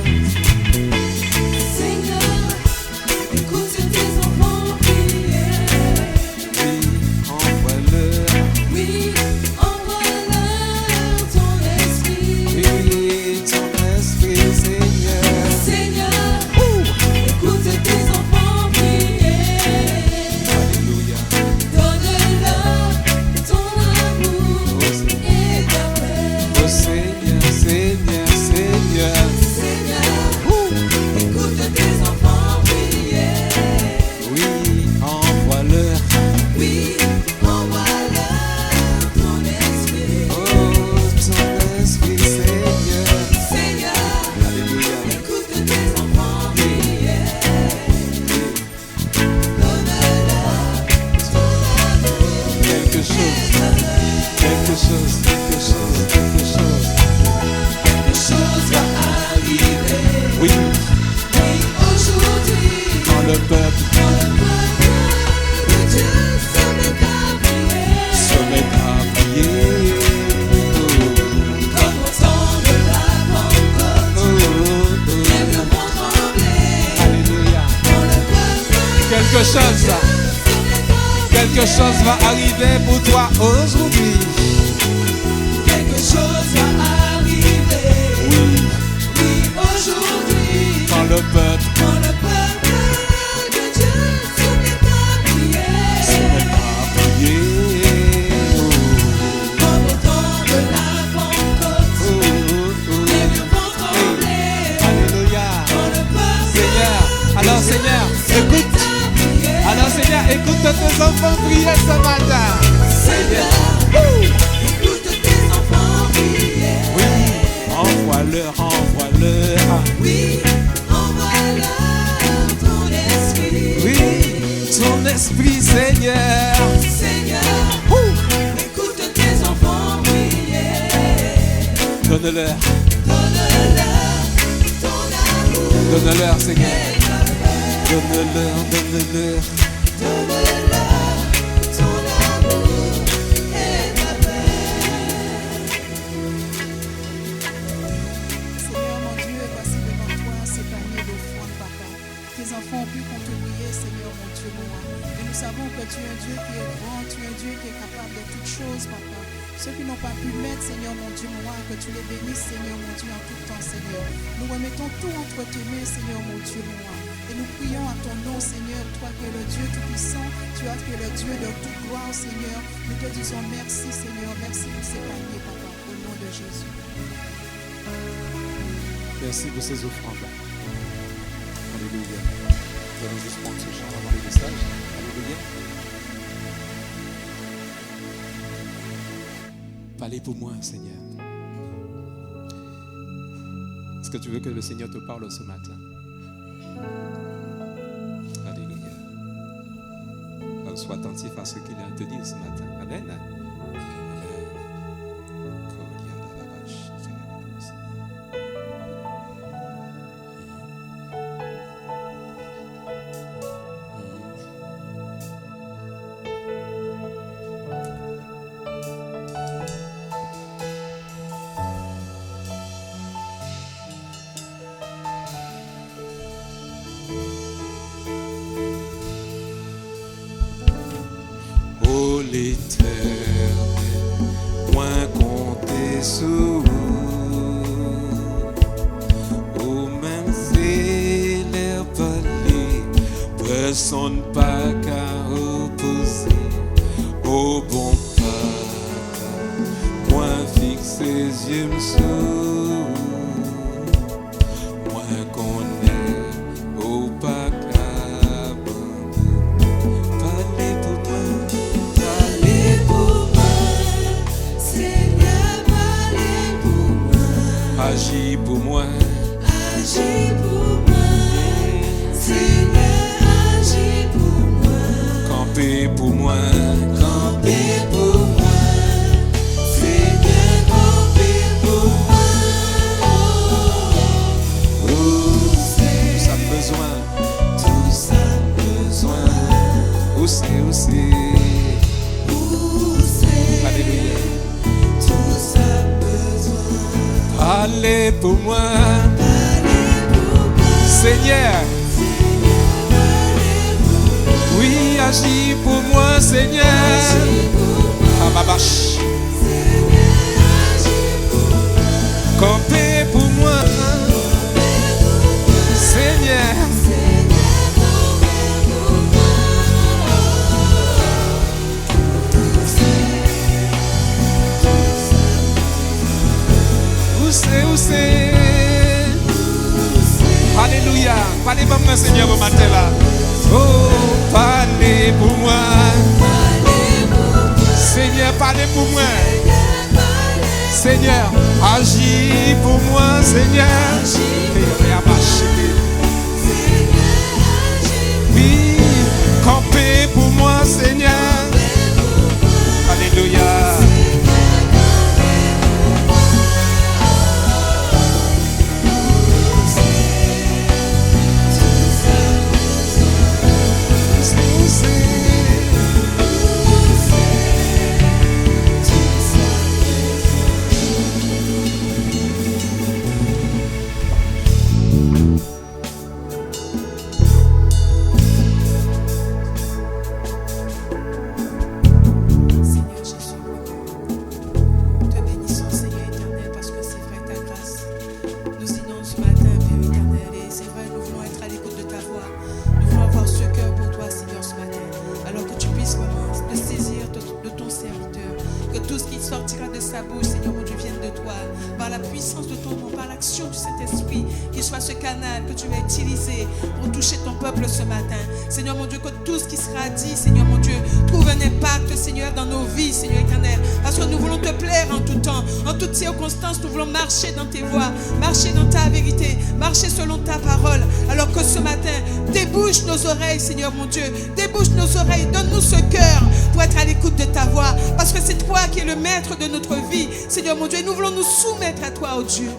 Quelque chose va arriver pour toi aujourd'hui. Quelque chose va arriver. Oui, Oui, aujourd'hui. quand le peuple de Dieu se met à prier. Comme au temps de la Pentecôte, les murs vont trembler. Alléluia. Quand le peuple Seigneur, alors Seigneur, écoute. Alors Seigneur, écoute tes enfants prier ce matin. Seigneur, écoute tes enfants prier. Oui, envoie-leur. Oui, envoie-leur. ton esprit, Seigneur. Seigneur, écoute tes enfants prier. Donne-leur, Donne-leur ton amour. donne-leur, Seigneur. Et ta paix. Donne-leur, donne-leur. Donne-leur ton amour et ta paix. Seigneur mon Dieu, voici devant toi ces paniers d'offrandes, papa. Tes enfants ont pu contribuer, Seigneur mon Dieu, moi. Et nous savons que tu es un Dieu qui est grand, tu es un Dieu qui est capable de toutes choses, papa. Ceux qui n'ont pas pu mettre, Seigneur mon Dieu, moi, que tu les bénisses, Seigneur mon Dieu, en tout temps, Seigneur. Nous remettons tout entre tes mains, Seigneur mon Dieu, moi. Et nous prions à ton nom, Seigneur, toi qui es le Dieu Tout-Puissant, tu es le Dieu de toute gloire, Seigneur. Nous te disons merci, Seigneur, merci pour ces paniers, papa, au nom de Jésus. Merci pour ces offrandes-là. Alléluia. Nous allons juste prendre ce chant avant le message. Alléluia. Parlez pour moi, Seigneur. Est-ce que tu veux que le Seigneur te parle ce matin? Alléluia. Alors, sois attentif à ce qu'il a à te dire ce matin. Amen. Amen. Oh l'Éternel, point compter sur vous. Oh même si l'air parler, personne pas qu'à opposer. Oh bon Papa, point fixe les yeux sur moi qu'on est au pas qu'à parler pour moi. Parlez pour moi, Seigneur, parlez pour moi. Agis pour moi, Agis pour moi, Seigneur, agis pour moi. campez pour moi, Campez pour moi, Seigneur, campez pour moi. oh, tous a besoin, Tous a besoin, où c'est, où c'est, alléluia. tous a besoin. Allez pour moi, Parlez pour moi, Seigneur, parlez pour moi. oui, agis pour moi, Seigneur. Agis pour moi, Ah, ma vache, Seigneur, agis pour moi. campez pour moi, Seigneur. Où c'est, alléluia. Parlez pour moi, Seigneur, au matin là. Oh, parlez pour moi, Seigneur, parlez pour moi. Seigneur, agis pour moi, Seigneur. Oui, campez pour moi, Seigneur. Alléluia. par l'action du Saint-Esprit, qu'il soit ce canal que tu vas utiliser pour toucher ton peuple ce matin. Seigneur mon Dieu, que tout ce qui sera dit, Seigneur mon Dieu, trouve un impact, Seigneur, dans nos vies, Seigneur éternel. Parce que nous voulons te plaire en tout temps, en toutes circonstances. Nous voulons marcher dans tes voies, marcher dans ta vérité, marcher selon ta parole. Alors que ce matin, débouche nos oreilles, Seigneur mon Dieu. Débouche nos oreilles, donne-nous ce cœur pour être à l'écoute de ta voix. Parce que c'est toi qui es le maître de notre vie, Seigneur mon Dieu. Et nous voulons nous soumettre à toi, oh Dieu.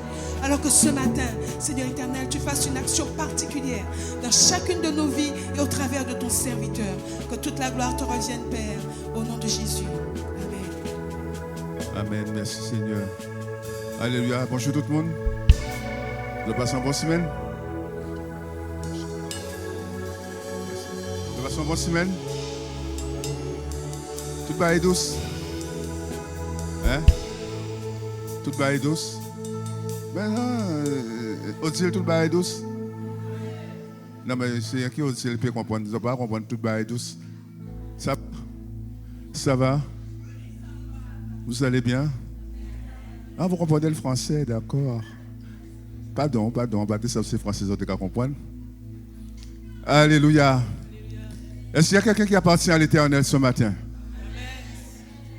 Alors que ce matin, Seigneur éternel, tu fasses une action particulière dans chacune de nos vies et au travers de ton serviteur. Que toute la gloire te revienne, Père, au nom de Jésus. Amen. Amen. Merci Seigneur. Alléluia. Bonjour tout le monde. Vous passez une bonne semaine. Vous passez une bonne semaine. Tout va être douce. Hein? Tout va être douce. Ben non, Odile, tout va être douce. Non, mais c'est qui Odile peut comprendre. Ils ne pas comprendre tout va être douce. Ça va? Vous allez bien? Ah, vous comprenez le français, d'accord. Pardon, ça c'est français, vous devez comprendre. Alléluia. Est-ce qu'il y a quelqu'un qui appartient à l'Éternel ce matin?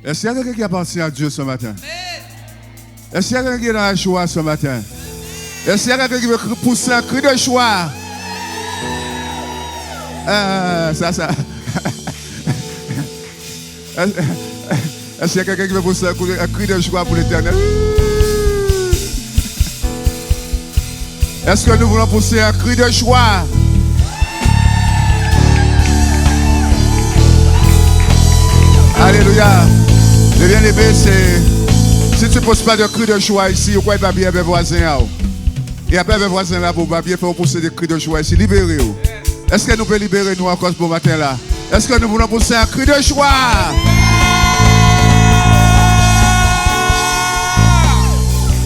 Est-ce qu'il y a quelqu'un qui appartient à Dieu ce matin? Est-ce qu'il y a quelqu'un qui est dans la joie ce matin? Est-ce qu'il y a quelqu'un qui veut pousser un cri de joie? Ça. Est-ce qu'il y a quelqu'un qui veut pousser un cri de joie pour l'Éternel? Est-ce que nous voulons pousser un cri de joie? Alléluia. Le bien-aimé, c'est... Si tu ne poses pas de cri de joie ici, il va bien les voisins. Et après les voisins là, pour bien faire pousser des cris de joie ici. Libérez-vous. Est-ce que nous pouvons libérer nous encore ce matin là? Est-ce que nous voulons pousser un cri de joie?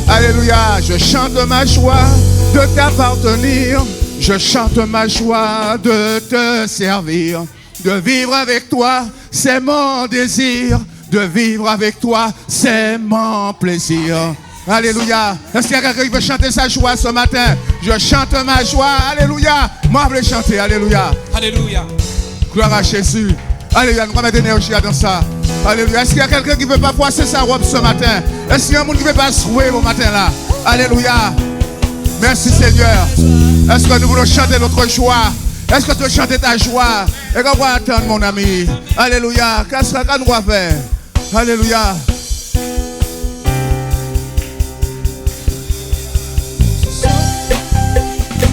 Alléluia. Je chante ma joie de t'appartenir. Je chante ma joie de te servir. De vivre avec toi, c'est mon désir. De vivre avec toi, c'est mon plaisir. Alléluia. Est-ce qu'il y a quelqu'un qui veut chanter sa joie ce matin? Je chante ma joie. Alléluia. Moi, je veux chanter. Alléluia. Alléluia. Gloire à Jésus. Alléluia. Nous allons mettre de l'énergie dans ça. Alléluia. Est-ce qu'il y a quelqu'un qui ne veut pas poisser sa robe ce matin? Est-ce qu'il y a un monde qui ne veut pas se rouer au matin là? Alléluia. Merci Seigneur. Est-ce que nous voulons chanter notre joie? Est-ce que tu veux chanter ta joie? Et qu'on va attendre mon ami. Alléluia. Qu'est-ce que nous va faire? Alléluia.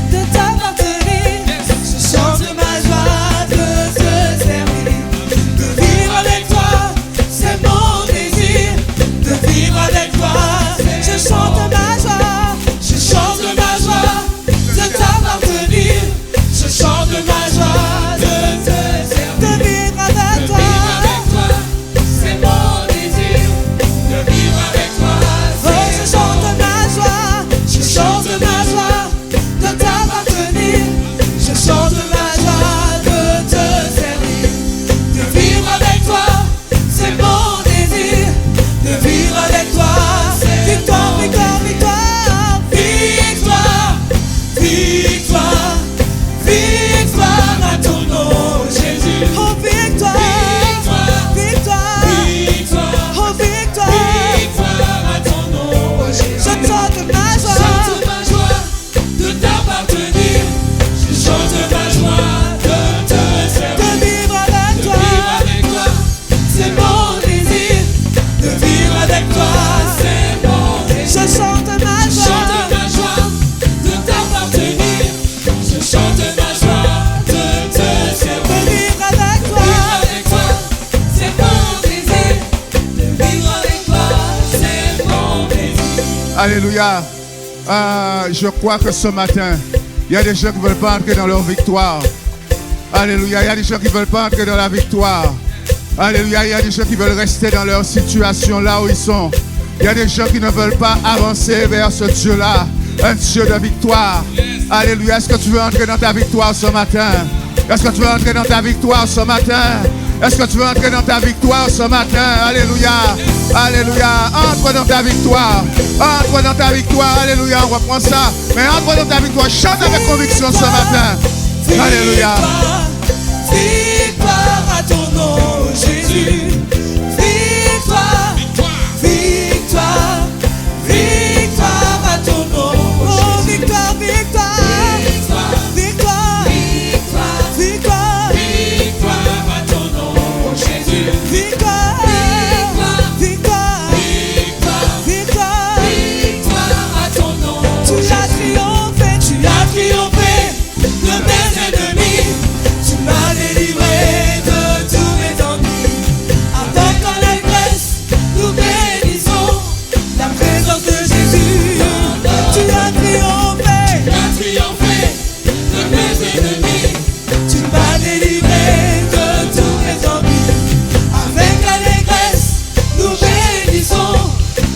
De t'appartenir, je chante ma joie de te servir. De vivre avec toi, c'est mon désir. De vivre avec toi, je chante ma joie. Je chante ma joie de t'appartenir. Je chante ma joie de te servir. De vivre avec toi, c'est mon désir. De vivre avec toi, oh, je chante ma joie. Je chante ma joie de t'appartenir. Je chante ma joie de te servir. De vivre avec toi, c'est mon désir. De vivre avec toi, c'est victoire, victoire, victoire. Victoire, victoire, victoire à ton nom, Jésus. Oh, victoire, victoire, victoire, victoire, oh, victoire, victoire à ton nom, Jésus. Je chante ma joie de t'appartenir. Je chante ma joie de te servir. De vivre avec toi, c'est mon désir. De vivre avec toi, c'est mon désir. Je chante ma joie de t'appartenir. Je chante ma joie de te servir. De vivre avec toi, c'est mon désir. De vivre avec toi, c'est mon désir. Alléluia. Je crois que ce matin, il y a des gens qui ne veulent pas entrer dans leur victoire. Alléluia. Il y a des gens qui ne veulent pas entrer dans la victoire. Alléluia. Il y a des gens qui veulent rester dans leur situation là où ils sont. Il y a des gens qui ne veulent pas avancer vers ce Dieu-là. Un Dieu de victoire. Alléluia. Est-ce que tu veux entrer dans ta victoire ce matin? Est-ce que tu veux entrer dans ta victoire ce matin? Est-ce que tu veux entrer dans ta victoire ce matin? Alléluia. Alléluia. Entre dans ta victoire. Entre dans ta victoire. Alléluia. On reprend ça. Mais entre dans ta victoire. Chante avec conviction ce matin. Alléluia. Victoire à ton nom, Jésus. Victoire, victoire, victoire à ton nom. Oh, victoire, victoire, victoire, victoire, victoire, victoire à ton nom, Jésus. Victoire, victoire, victoire, victoire, victoire à ton nom. Tu as triomphé de mes ennemis. Tu m'as délivré de tous mes ennuis. Avec allégresse, nous bénissons la présence de Jésus. Tu as triomphé de mes ennemis. Tu m'as délivré de tous mes ennuis. Avec allégresse, nous bénissons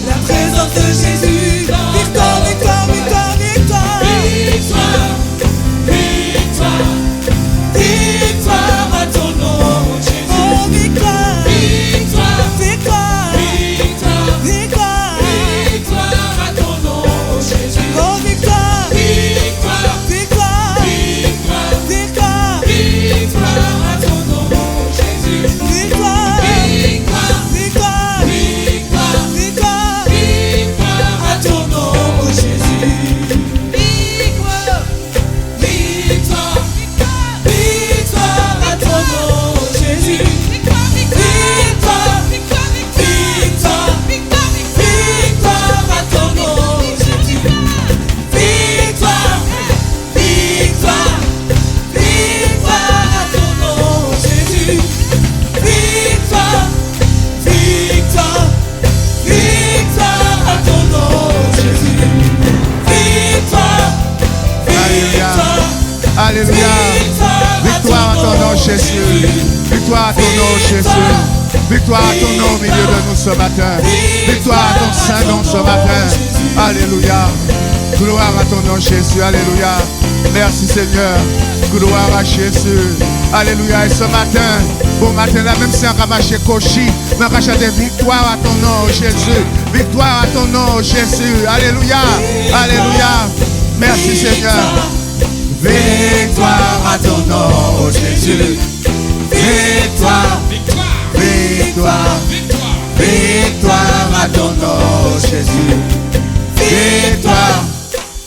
la présence de Jésus. Victoire, victoire, victoire, victoire. Victoire, victoire à ton nom, Jésus. Oh, victoire, victoire, victoire, victoire, victoire, victoire à ton nom, Jésus. Oh, victoire, victoire, victoire, victoire, victoire, victoire à ton nom, Jésus. Victoire, victoire, victoire, victoire, victoire, victoire à ton nom, Jésus. Victoire, victoire, victoire à ton nom, Jésus. Victoire, victoire, victoire, victoire à ton nom, Jésus. Victoire, victoire, victoire à ton nom, Jésus. Victoire, victoire, victoire à ton nom, Jésus. Victoire, victoire. Alléluia. Victoire à ton nom, Jésus. Victoire à ton nom, Jésus. Victoire à ton nom au milieu de nous ce matin. Victoire à ton Saint-Nom ce matin. Alléluia. Gloire à ton nom, Jésus. Alléluia. Merci, Seigneur. Gloire à Jésus. Alléluia. Et ce matin, bon matin là, même si on a marché cochi, mais on a chanté victoire à ton nom, Jésus. Victoire à ton nom, Jésus. Alléluia. Alléluia. Merci, Seigneur. Victoire à ton nom, Jésus. Victoire, victoire, victoire à ton nom, Jésus. Victoire,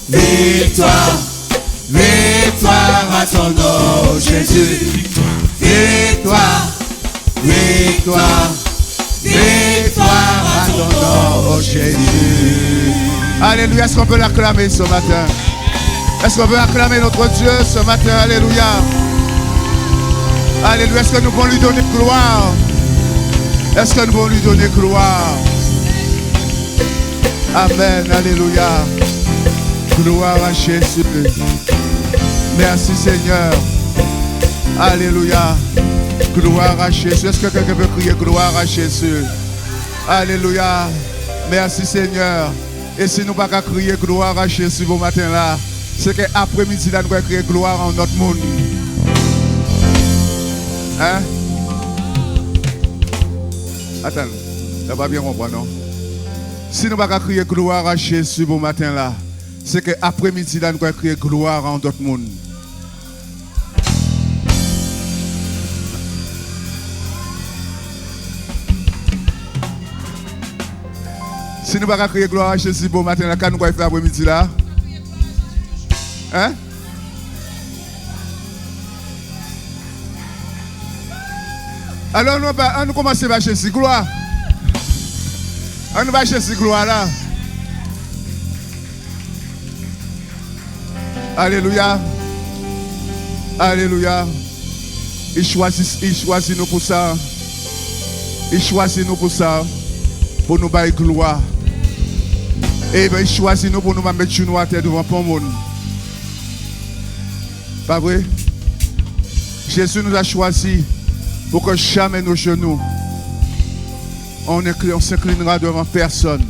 victoire, victoire à ton nom, Jésus. Victoire, victoire, victoire à ton nom, Jésus. Alléluia, est-ce qu'on peut l'acclamer ce matin? Est-ce qu'on veut acclamer notre Dieu ce matin? Alléluia. Alléluia. Est-ce que nous pouvons lui donner gloire? Est-ce que nous pouvons lui donner gloire? Amen. Alléluia. Gloire à Jésus. Merci Seigneur. Alléluia. Gloire à Jésus. Est-ce que quelqu'un peut crier gloire à Jésus? Alléluia. Merci Seigneur. Et si nous ne pouvons pas crier gloire à Jésus au matin là, c'est qu'après-midi, là, nous allons crier gloire en notre monde. Hein? Attends, on va bien comprendre, non? Si nous ne pouvons pas crier gloire à Jésus au matin là, c'est qu'après-midi, là, nous allons crier gloire en notre monde. Si nous ne pouvons pas crier gloire à Jésus au matin là, quand nous allons faire après-midi là? Hein? Alors nous commençons par Jésus, gloire. On va Jésus, gloire là. Alléluia. Alléluia. Il choisit nous pour ça. Il choisit nous pour ça. Pour nous bailler gloire. Et il choisit nous pour nous mettre genoux à terre devant le monde. Pas vrai? Jésus nous a choisis pour que jamais nos genoux, on s'inclinera devant personne.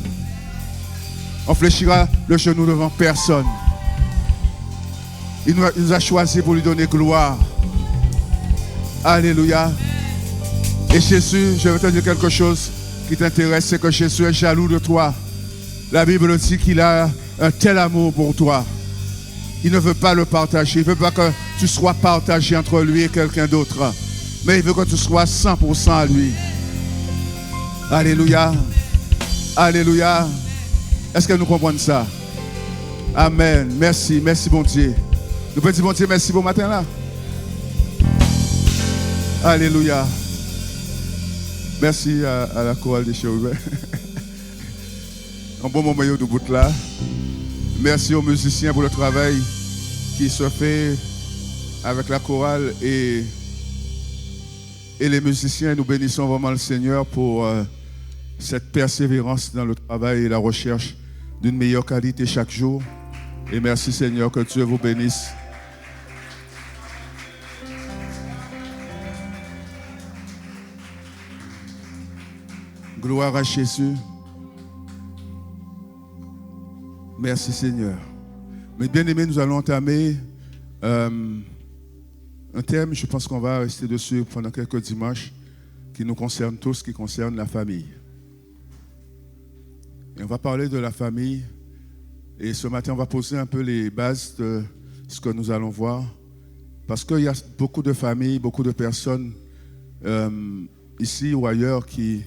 On fléchira le genou devant personne. Il nous a choisis pour lui donner gloire. Alléluia. Et Jésus, je vais te dire quelque chose qui t'intéresse, c'est que Jésus est jaloux de toi. La Bible dit qu'il a un tel amour pour toi. Il ne veut pas le partager. Il ne veut pas que tu sois partagé entre lui et quelqu'un d'autre. Mais il veut que tu sois 100% à lui. Alléluia. Alléluia. Est-ce que nous comprenons ça? Amen. Merci. Merci, bon Dieu. Nous pouvons dire, bon Dieu, merci bon matin là. Alléluia. Merci à la chorale des chérubins. Un bon moment de bout là. Merci aux musiciens pour le travail qui se fait avec la chorale et les musiciens. Nous bénissons vraiment le Seigneur pour cette persévérance dans le travail et la recherche d'une meilleure qualité chaque jour. Et merci Seigneur, que Dieu vous bénisse. Gloire à Jésus. Merci Seigneur. Mais bien aimés, nous allons entamer un thème, je pense qu'on va rester dessus pendant quelques dimanches, qui nous concerne tous, qui concerne la famille. Et on va parler de la famille. Et ce matin, on va poser un peu les bases de ce que nous allons voir. Parce qu'il y a beaucoup de familles, beaucoup de personnes ici ou ailleurs qui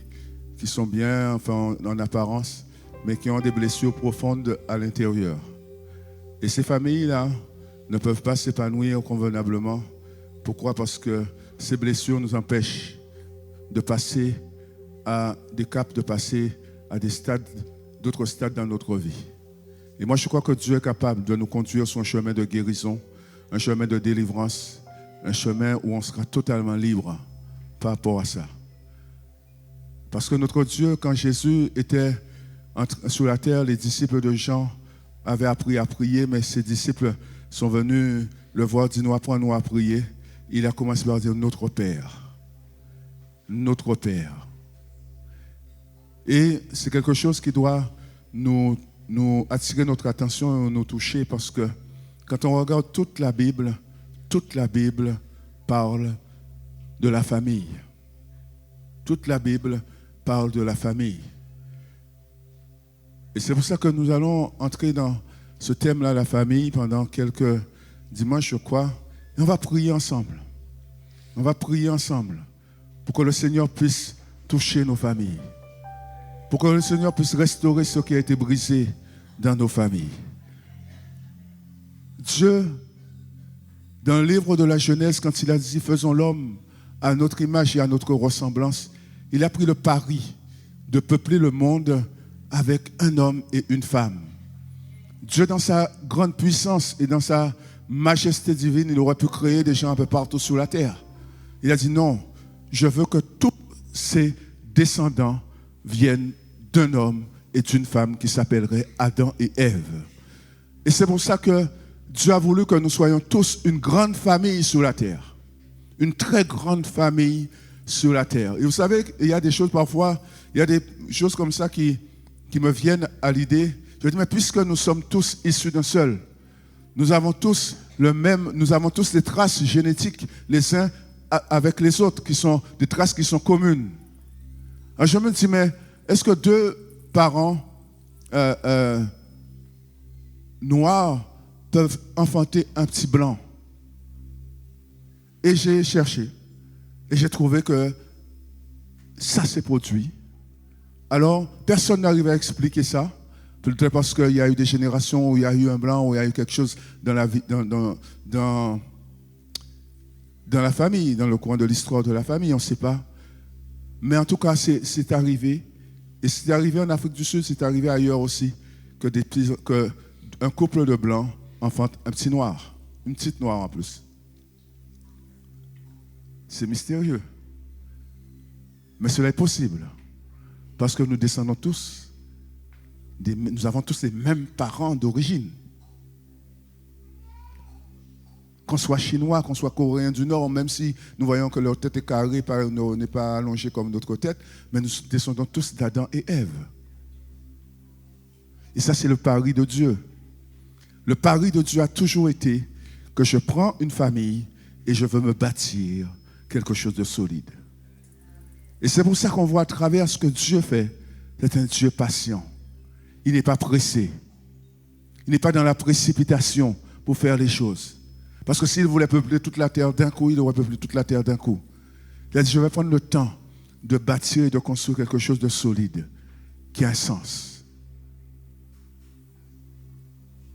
sont bien, enfin, en apparence, mais qui ont des blessures profondes à l'intérieur. Et ces familles-là ne peuvent pas s'épanouir convenablement. Pourquoi? Parce que ces blessures nous empêchent de passer à des caps, de passer à des stades, d'autres stades dans notre vie. Et moi, je crois que Dieu est capable de nous conduire sur un chemin de guérison, un chemin de délivrance, un chemin où on sera totalement libre par rapport à ça. Parce que notre Dieu, quand Jésus était sur la terre, les disciples de Jean avaient appris à prier, mais ses disciples sont venus le voir, dire, nous apprends-nous à prier. Il a commencé par dire, notre Père. Notre Père. Et c'est quelque chose qui doit nous attirer notre attention et nous toucher, parce que quand on regarde toute la Bible parle de la famille. Toute la Bible parle de la famille. Et c'est pour ça que nous allons entrer dans ce thème-là, la famille, pendant quelques dimanches, je crois. Et on va prier ensemble. On va prier ensemble pour que le Seigneur puisse toucher nos familles. Pour que le Seigneur puisse restaurer ce qui a été brisé dans nos familles. Dieu, dans le livre de la Genèse, quand il a dit « Faisons l'homme à notre image et à notre ressemblance », il a pris le pari de peupler le monde avec un homme et une femme. Dieu, dans sa grande puissance et dans sa majesté divine, il aurait pu créer des gens un peu partout sur la terre. Il a dit non, je veux que tous ses descendants viennent d'un homme et d'une femme qui s'appelleraient Adam et Ève. Et c'est pour ça que Dieu a voulu que nous soyons tous une grande famille sur la terre. Une très grande famille sur la terre. Et vous savez, il y a des choses parfois, il y a des choses comme ça qui me viennent à l'idée. Je dis, mais puisque nous sommes tous issus d'un seul, nous avons tous des traces génétiques les uns avec les autres, qui sont des traces qui sont communes. Alors je me dis, mais est-ce que deux parents noirs peuvent enfanter un petit blanc? Et j'ai cherché. Et j'ai trouvé que ça s'est produit. Alors, personne n'arrive à expliquer ça. Peut-être parce qu'il y a eu des générations où il y a eu un blanc, où il y a eu quelque chose dans la vie, dans la famille, dans le coin de l'histoire de la famille, on ne sait pas. Mais en tout cas, c'est arrivé. Et c'est arrivé en Afrique du Sud, c'est arrivé ailleurs aussi, que un couple de blancs enfante un petit noir, une petite noire en plus. C'est mystérieux. Mais cela est possible. Parce que nous descendons tous, nous avons tous les mêmes parents d'origine. Qu'on soit chinois, qu'on soit coréen du Nord, même si nous voyons que leur tête est carrée, n'est pas allongée comme notre tête, mais nous descendons tous d'Adam et Ève. Et ça, c'est le pari de Dieu. Le pari de Dieu a toujours été que je prends une famille et je veux me bâtir quelque chose de solide. Et c'est pour ça qu'on voit à travers ce que Dieu fait, c'est un Dieu patient. il n'est pas pressé. Il n'est pas dans la précipitation pour faire les choses. Parce que s'il voulait peupler toute la terre d'un coup, il aurait peuplé toute la terre d'un coup. Il a dit, je vais prendre le temps de bâtir et de construire quelque chose de solide, qui a un sens.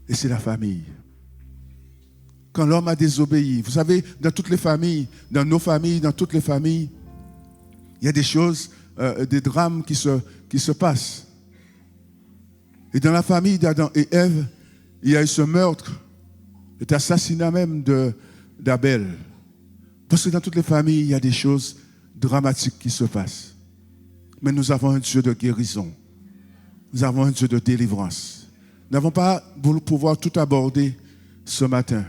Et c'est la famille. Quand l'homme a désobéi, vous savez, dans toutes les familles, dans nos familles, dans toutes les familles, il y a des choses, des drames qui se passent. Et dans la famille d'Adam et Ève, il y a eu ce meurtre, cet assassinat même d'Abel. Parce que dans toutes les familles, il y a des choses dramatiques qui se passent. Mais nous avons un Dieu de guérison. Nous avons un Dieu de délivrance. Nous n'avons pas voulu pouvoir tout aborder ce matin.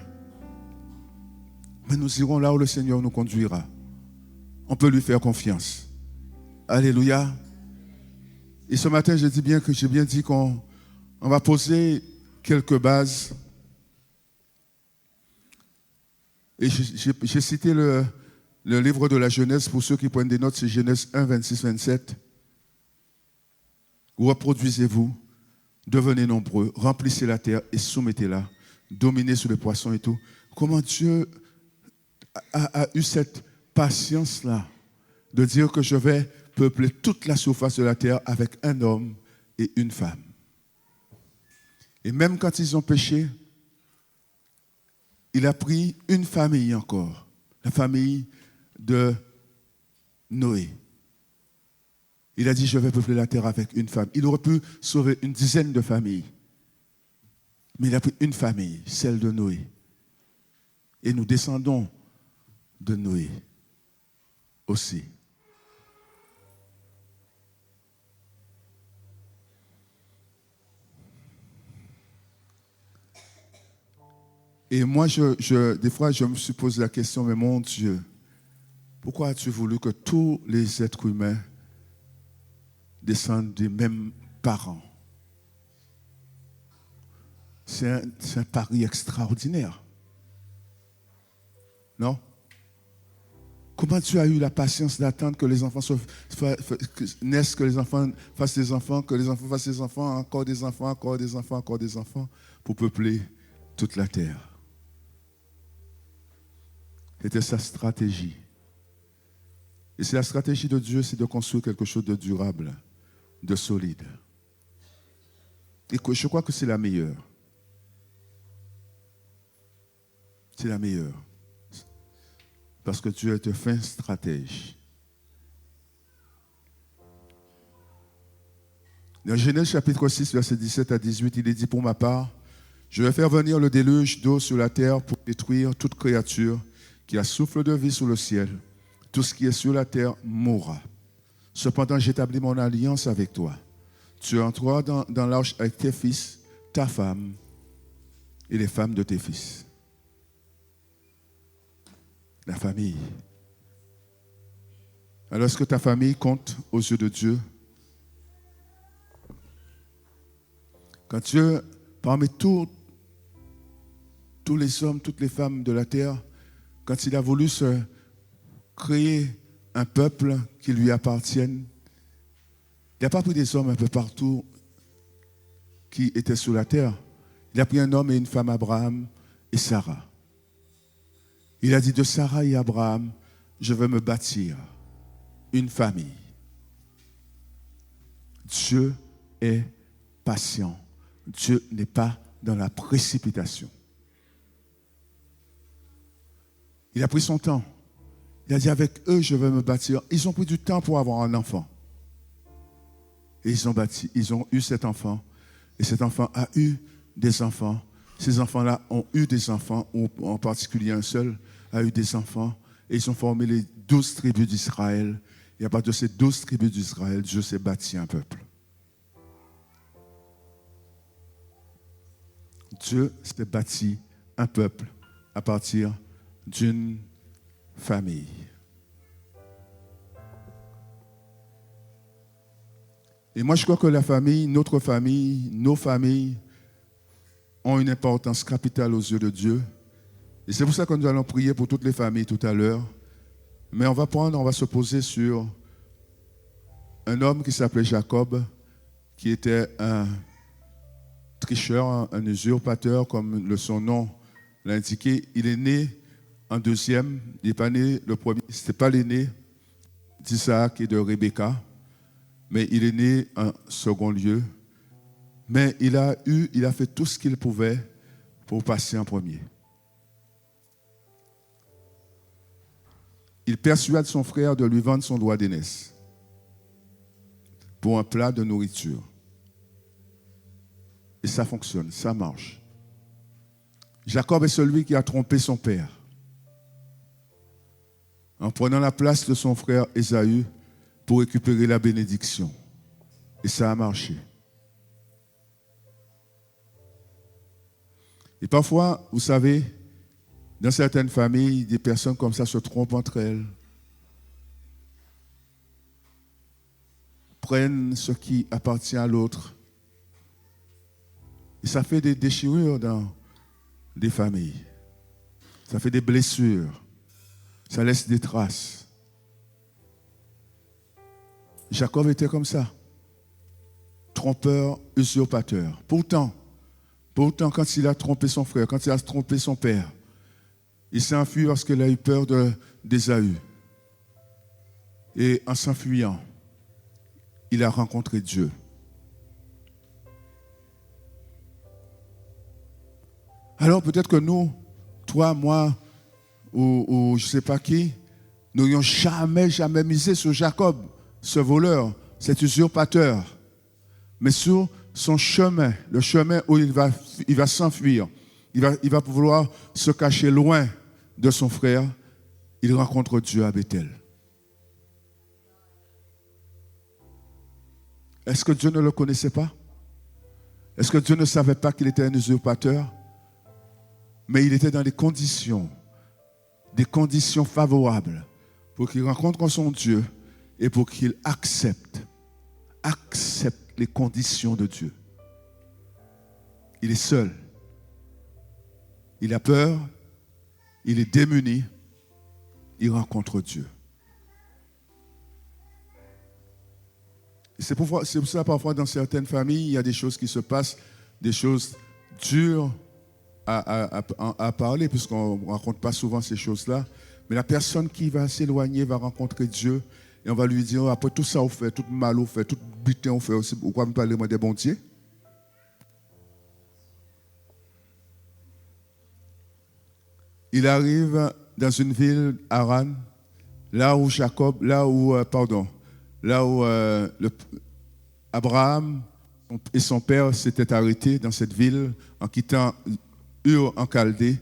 Mais nous irons là où le Seigneur nous conduira. On peut lui faire confiance. Alléluia. Et ce matin, j'ai bien dit qu'on va poser quelques bases. Et j'ai cité le livre de la Genèse. Pour ceux qui prennent des notes, c'est Genèse 1, 26, 27. Reproduisez-vous, devenez nombreux, remplissez la terre et soumettez-la, dominez sur les poissons et tout. Comment Dieu a eu cette patience-là de dire que je vais peupler toute la surface de la terre avec un homme et une femme. Et même quand ils ont péché, il a pris une famille encore, la famille de Noé. Il a dit, je vais peupler la terre avec une femme. Il aurait pu sauver une dizaine de familles. Mais il a pris une famille, celle de Noé. Et nous descendons de Noé aussi. Et moi, des fois, je me suis posé la question, mais mon Dieu, pourquoi as-tu voulu que tous les êtres humains descendent des mêmes parents? C'est un pari extraordinaire. Non? Comment tu as eu la patience d'attendre que les enfants naissent, que les enfants fassent des enfants, que les enfants fassent des enfants, encore des enfants, encore des enfants, encore des enfants, pour peupler toute la terre? C'était sa stratégie. Et c'est la stratégie de Dieu, c'est de construire quelque chose de durable, de solide. Et je crois que c'est la meilleure. C'est la meilleure. Parce que Dieu est un fin stratège. Dans Genèse chapitre 6, verset 17 à 18, il est dit, pour ma part, je vais faire venir le déluge d'eau sur la terre pour détruire toute créature qui a souffle de vie sous le ciel. Tout ce qui est sur la terre mourra. Cependant, j'établis mon alliance avec toi. Tu entreras dans l'arche avec tes fils, ta femme et les femmes de tes fils. La famille. Alors, est-ce que ta famille compte aux yeux de Dieu? Quand Dieu, parmi tous les hommes, toutes les femmes de la terre, quand il a voulu se créer un peuple qui lui appartienne, il n'a pas pris des hommes un peu partout qui étaient sur la terre. Il a pris un homme et une femme, Abraham et Sarah. Il a dit, de Sarah et Abraham, je vais me bâtir une famille. Dieu est patient. Dieu n'est pas dans la précipitation. Il a pris son temps. Il a dit, avec eux, je vais me bâtir. Ils ont pris du temps pour avoir un enfant. Et ils ont eu cet enfant. Et cet enfant a eu des enfants. Ces enfants-là ont eu des enfants, ou en particulier un seul a eu des enfants. Et ils ont formé les 12 tribus d'Israël. Et à partir de ces 12 tribus d'Israël, Dieu s'est bâti un peuple. Dieu s'est bâti un peuple à partir d'une famille. Et moi, je crois que la famille, notre famille, nos familles ont une importance capitale aux yeux de Dieu. Et c'est pour ça que nous allons prier pour toutes les familles tout à l'heure. Mais on va se poser sur un homme qui s'appelait Jacob, qui était tricheur, un usurpateur, comme son nom l'a indiqué. Il est né en deuxième, il n'est pas né le premier, ce n'était pas l'aîné d'Isaac et de Rebecca, mais il est né en second lieu. Mais il a fait tout ce qu'il pouvait pour passer en premier. Il persuade son frère de lui vendre son droit d'aînesse pour un plat de nourriture. Et ça fonctionne, ça marche. Jacob est celui qui a trompé son père en prenant la place de son frère Ésaü pour récupérer la bénédiction. Et ça a marché. Et parfois, vous savez, dans certaines familles, des personnes comme ça se trompent entre elles, prennent ce qui appartient à l'autre. Et ça fait des déchirures dans des familles. Ça fait des blessures. Ça laisse des traces. Jacob était comme ça. Trompeur, usurpateur. Pourtant, quand il a trompé son frère, quand il a trompé son père, il s'est enfui parce qu'il a eu peur d'Ésaü. Et en s'enfuyant, il a rencontré Dieu. Alors peut-être que nous, toi, moi, ou je ne sais pas qui, nous n'aurions jamais misé sur Jacob, ce voleur, cet usurpateur, mais sur son chemin, le chemin où il va s'enfuir. Il va vouloir se cacher loin de son frère. Il rencontre Dieu à Bethel. Est-ce que Dieu ne le connaissait pas? Est-ce que Dieu ne savait pas qu'il était un usurpateur? Mais il était dans des conditions favorables pour qu'il rencontre son Dieu et pour qu'il accepte les conditions de Dieu. Il est seul. Il a peur. Il est démuni. Il rencontre Dieu. C'est pour ça parfois dans certaines familles, il y a des choses qui se passent, des choses dures à parler, puisqu'on ne raconte pas souvent ces choses-là. Mais la personne qui va s'éloigner va rencontrer Dieu et on va lui dire, après tout ça, on fait, tout mal, on fait, tout butin, on fait aussi. Pourquoi me parler moi des bons dieux? Il arrive dans une ville, Haran, là où Abraham et son père s'étaient arrêtés dans cette ville en quittant Ur en Chaldée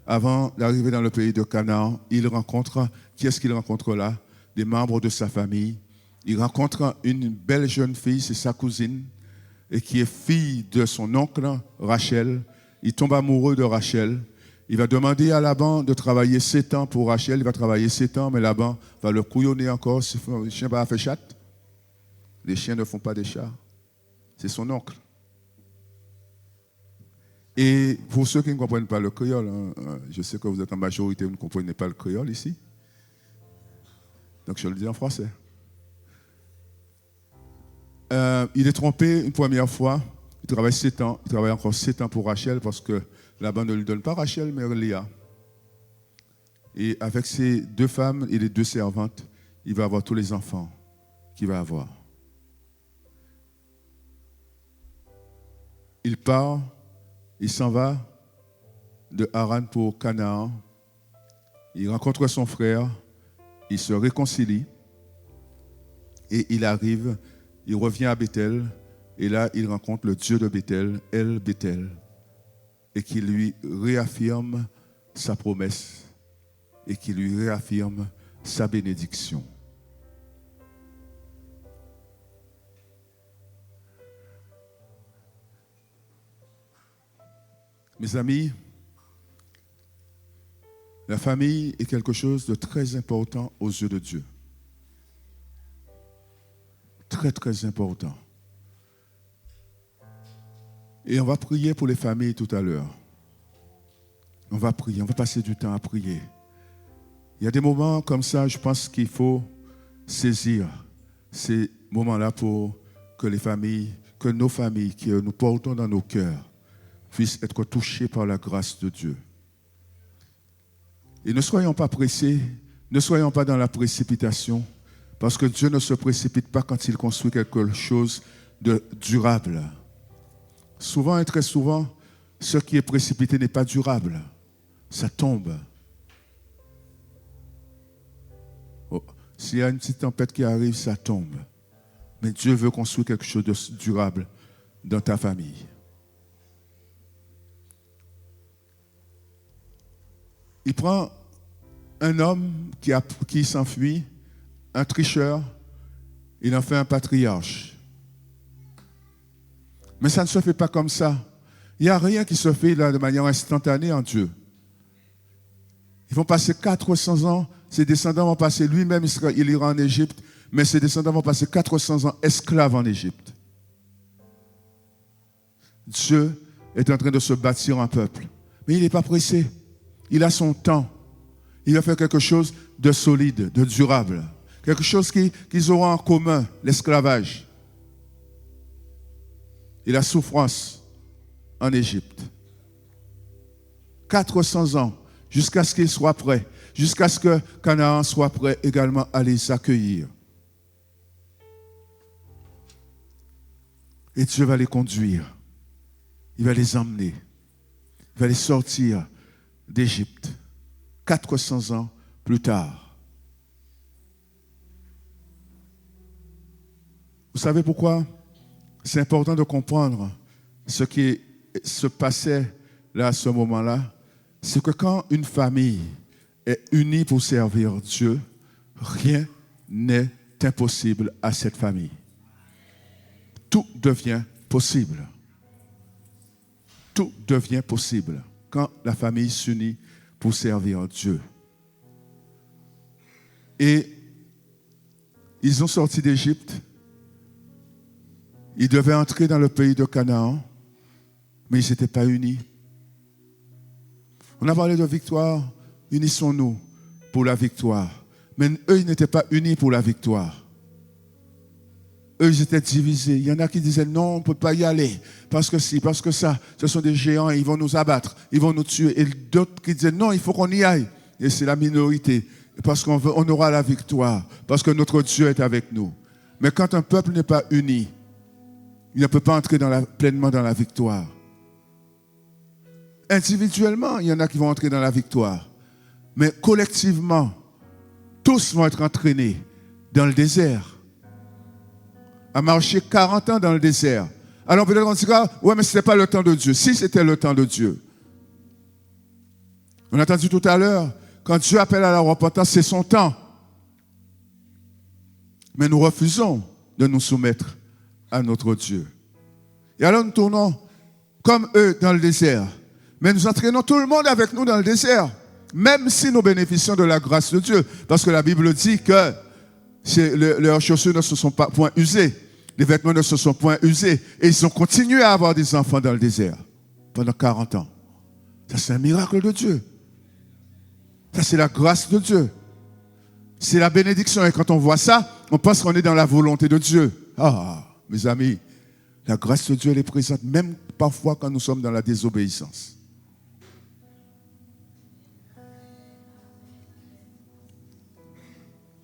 avant d'arriver dans le pays de Canaan. Il rencontre, qui est-ce qu'il rencontre là? Des membres de sa famille. Il rencontre une belle jeune fille, c'est sa cousine, et qui est fille de son oncle Rachel. Il tombe amoureux de Rachel. Il va demander à Laban de travailler 7 ans pour Rachel. Il va travailler 7 ans, mais Laban va le couillonner encore. Le chien va faire chatte. Les chiens ne font pas des chats. C'est son oncle. Et pour ceux qui ne comprennent pas le créole, je sais que vous êtes en majorité, vous ne comprenez pas le créole ici. Donc je le dis en français. Il est trompé une première fois. Il travaille 7 ans. Il travaille encore 7 ans pour Rachel parce que Laban ne lui donne pas Rachel, mais Léa. Et avec ces 2 femmes et les 2 servantes, il va avoir tous les enfants qu'il va avoir. Il part, il s'en va de Haran pour Canaan. Il rencontre son frère, il se réconcilie et il arrive, il revient à Bethel et là il rencontre le Dieu de Bethel, El Bethel, et qui lui réaffirme sa promesse et qui lui réaffirme sa bénédiction. Mes amis, la famille est quelque chose de très important aux yeux de Dieu. Très, très important. Et on va prier pour les familles tout à l'heure. On va prier, on va passer du temps à prier. Il y a des moments comme ça, je pense qu'il faut saisir ces moments-là pour que les familles, que nos familles que nous portons dans nos cœurs puissent être touchées par la grâce de Dieu. Et ne soyons pas pressés, ne soyons pas dans la précipitation, parce que Dieu ne se précipite pas quand il construit quelque chose de durable. Souvent et très souvent, ce qui est précipité n'est pas durable. Ça tombe. Oh, s'il y a une petite tempête qui arrive, ça tombe. Mais Dieu veut construire quelque chose de durable dans ta famille. Il prend un homme qui s'enfuit, un tricheur, il en fait un patriarche. Mais ça ne se fait pas comme ça. Il n'y a rien qui se fait là de manière instantanée en Dieu. Ils vont passer 400 ans, ses descendants vont passer, lui-même il ira en Égypte, mais ses descendants vont passer 400 ans esclaves en Égypte. Dieu est en train de se bâtir un peuple. Mais il n'est pas pressé. Il a son temps. Il va faire quelque chose de solide, de durable. Quelque chose qu'ils auront en commun, l'esclavage. Et la souffrance en Égypte. 400 ans, jusqu'à ce qu'ils soient prêts, jusqu'à ce que Canaan soit prêt également à les accueillir. Et Dieu va les conduire. Il va les emmener. Il va les sortir d'Égypte. 400 ans plus tard. Vous savez pourquoi? C'est important de comprendre ce qui se passait là à ce moment-là. C'est que quand une famille est unie pour servir Dieu, rien n'est impossible à cette famille. Tout devient possible. Tout devient possible quand la famille s'unit pour servir Dieu. Et ils ont sorti d'Égypte. Ils devaient entrer dans le pays de Canaan, mais ils n'étaient pas unis. On a parlé de victoire, unissons-nous pour la victoire. Mais eux, ils n'étaient pas unis pour la victoire. Eux, ils étaient divisés. Il y en a qui disaient non, on ne peut pas y aller. Parce que si, parce que ça, ce sont des géants, ils vont nous abattre, ils vont nous tuer. Et d'autres qui disaient non, il faut qu'on y aille. Et c'est la minorité. Parce qu'on aura la victoire. Parce que notre Dieu est avec nous. Mais quand un peuple n'est pas uni, il ne peut pas entrer pleinement dans la victoire. Individuellement, il y en a qui vont entrer dans la victoire. Mais collectivement, tous vont être entraînés dans le désert. À marcher 40 ans dans le désert. Alors peut-être on dira, ouais, mais ce n'était pas le temps de Dieu. Si c'était le temps de Dieu. On a entendu tout à l'heure, quand Dieu appelle à la repentance, c'est son temps. Mais nous refusons de nous soumettre à notre Dieu. Et alors nous tournons comme eux dans le désert. Mais nous entraînons tout le monde avec nous dans le désert. Même si nous bénéficions de la grâce de Dieu. Parce que la Bible dit que leurs chaussures ne se sont pas point usées. Les vêtements ne se sont point usés. Et ils ont continué à avoir des enfants dans le désert. Pendant 40 ans. Ça, c'est un miracle de Dieu. Ça, c'est la grâce de Dieu. C'est la bénédiction. Et quand on voit ça, on pense qu'on est dans la volonté de Dieu. Ah, mes amis, la grâce de Dieu, elle est présente, même parfois quand nous sommes dans la désobéissance.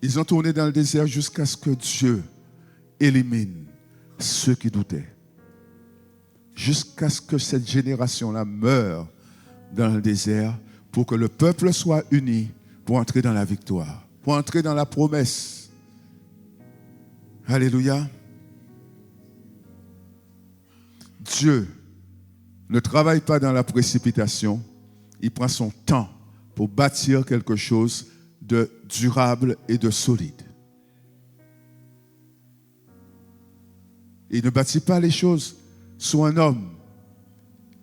Ils ont tourné dans le désert jusqu'à ce que Dieu élimine ceux qui doutaient. Jusqu'à ce que cette génération-là meure dans le désert pour que le peuple soit uni pour entrer dans la victoire, pour entrer dans la promesse. Alléluia. Dieu ne travaille pas dans la précipitation, il prend son temps pour bâtir quelque chose de durable et de solide. Il ne bâtit pas les choses sur un homme.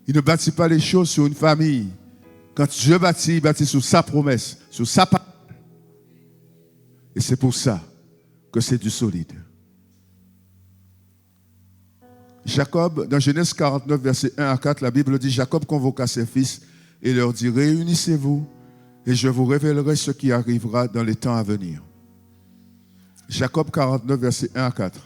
Il ne bâtit pas les choses sur une famille. Quand Dieu bâtit, il bâtit sur sa promesse, sur sa parole. Et c'est pour ça que c'est du solide. Jacob, dans Genèse 49, versets 1 à 4, la Bible dit, Jacob convoqua ses fils et leur dit, réunissez-vous et je vous révélerai ce qui arrivera dans les temps à venir. Jacob 49, versets 1 à 4.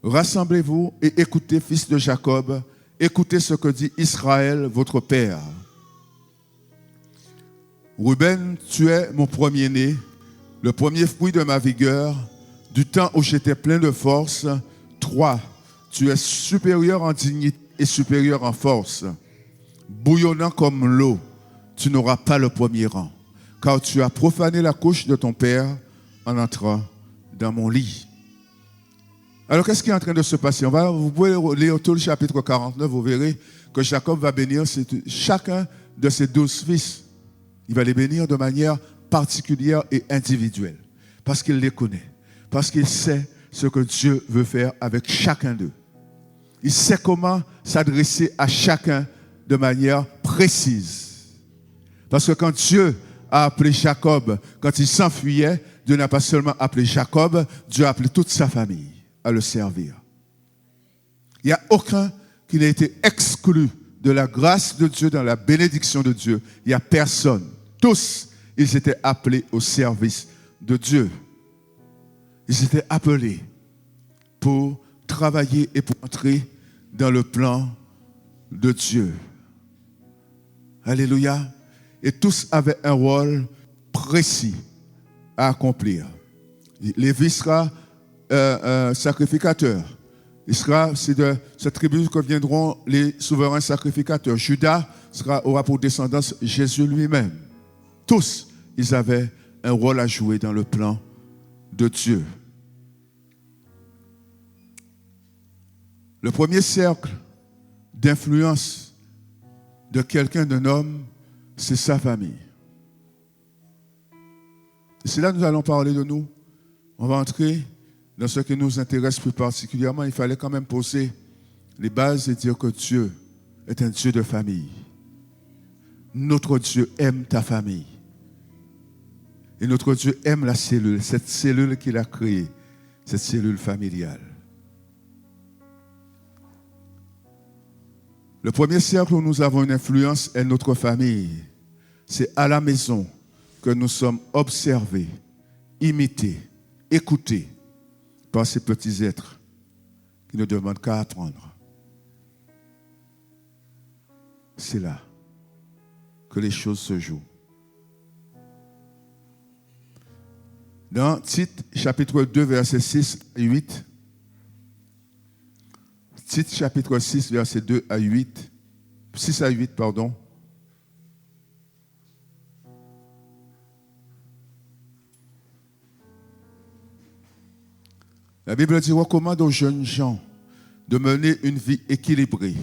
rassemblez-vous et écoutez, fils de Jacob, écoutez ce que dit Israël, votre père. Ruben, tu es mon premier-né, le premier fruit de ma vigueur, du temps où j'étais plein de force. Toi, tu es supérieur en dignité et supérieur en force. Bouillonnant comme l'eau, tu n'auras pas le premier rang, car tu as profané la couche de ton père en entrant dans mon lit. Alors, qu'est-ce qui est en train de se passer? Vous pouvez lire tout le chapitre 49, vous verrez que Jacob va bénir chacun de ses 12 fils. Il va les bénir de manière particulière et individuelle, parce qu'il les connaît, parce qu'il sait ce que Dieu veut faire avec chacun d'eux. Il sait comment s'adresser à chacun de manière précise. Parce que quand Dieu a appelé Jacob, quand il s'enfuyait, Dieu n'a pas seulement appelé Jacob, Dieu a appelé toute sa famille à le servir. Il n'y a aucun qui n'a été exclu de la grâce de Dieu, dans la bénédiction de Dieu. Il n'y a personne. Tous, ils étaient appelés au service de Dieu. Ils étaient appelés pour travailler et pour entrer dans le plan de Dieu. Alléluia. Et tous avaient un rôle précis à accomplir. Lévi sera sacrificateur. C'est de cette tribu que viendront les souverains sacrificateurs. Judas aura pour descendance Jésus lui-même. Tous, ils avaient un rôle à jouer dans le plan de Dieu. Le premier cercle d'influence de quelqu'un, d'un homme, c'est sa famille. Et c'est là que nous allons parler de nous. On va entrer dans ce qui nous intéresse plus particulièrement. Il fallait quand même poser les bases et dire que Dieu est un Dieu de famille. Notre Dieu aime ta famille. Et notre Dieu aime la cellule, cette cellule qu'il a créée, cette cellule familiale. Le premier cercle où nous avons une influence est notre famille. C'est à la maison que nous sommes observés, imités, écoutés par ces petits êtres qui ne demandent qu'à apprendre. C'est là que les choses se jouent. Dans Tite, chapitre 2, versets 6 et 8, Tite, chapitre 6, versets 2 à 8, 6 à 8, pardon. La Bible dit, recommande aux jeunes gens de mener une vie équilibrée.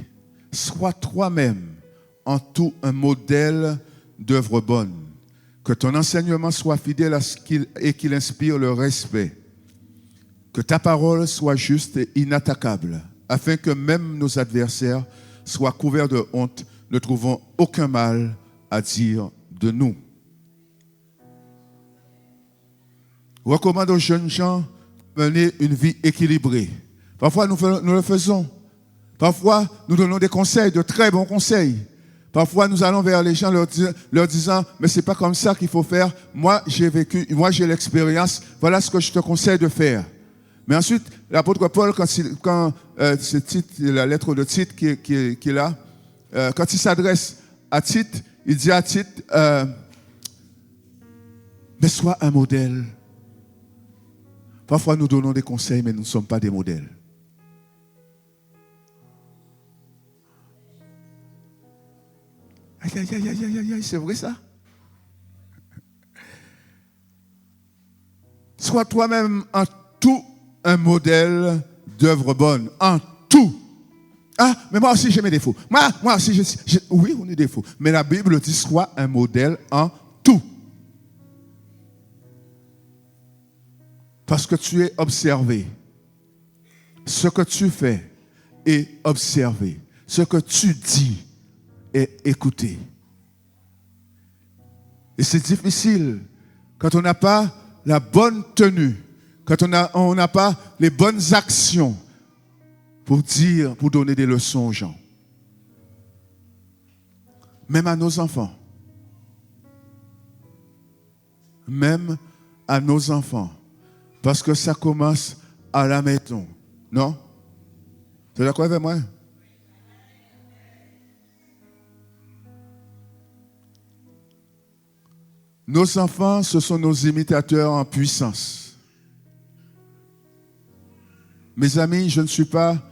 Sois toi-même en tout un modèle d'œuvre bonne. Que ton enseignement soit fidèle et qu'il inspire le respect. Que ta parole soit juste et inattaquable, afin que même nos adversaires soient couverts de honte, ne trouvant aucun mal à dire de nous. Recommande aux jeunes gens de mener une vie équilibrée. Parfois, nous le faisons. Parfois, nous donnons des conseils, de très bons conseils. Parfois, nous allons vers les gens leur disant, mais c'est pas comme ça qu'il faut faire. Moi, j'ai vécu, moi, j'ai l'expérience. Voilà ce que je te conseille de faire. Mais ensuite, l'apôtre Paul, quand c'est Tite, la lettre de Tite qui est là, quand il s'adresse à Tite, il dit à Tite, mais sois un modèle. Parfois, nous donnons des conseils, mais nous ne sommes pas des modèles. Aïe, aïe, aïe, aïe, aïe, aïe, c'est vrai ça? Sois toi-même en tout un modèle d'œuvre bonne. En tout. Ah, mais moi aussi j'ai mes défauts. Moi aussi oui, on a des défauts. Mais la Bible dit, sois un modèle en tout. Parce que tu es observé. Ce que tu fais est observé. Ce que tu dis est écouté. Et c'est difficile quand on n'a pas la bonne tenue, quand on n'a pas les bonnes actions pour donner des leçons aux gens. Même à nos enfants. Même à nos enfants. Parce que ça commence à la maison. Non? C'est d'accord avec moi? Nos enfants, ce sont nos imitateurs en puissance. Mes amis, je ne suis pas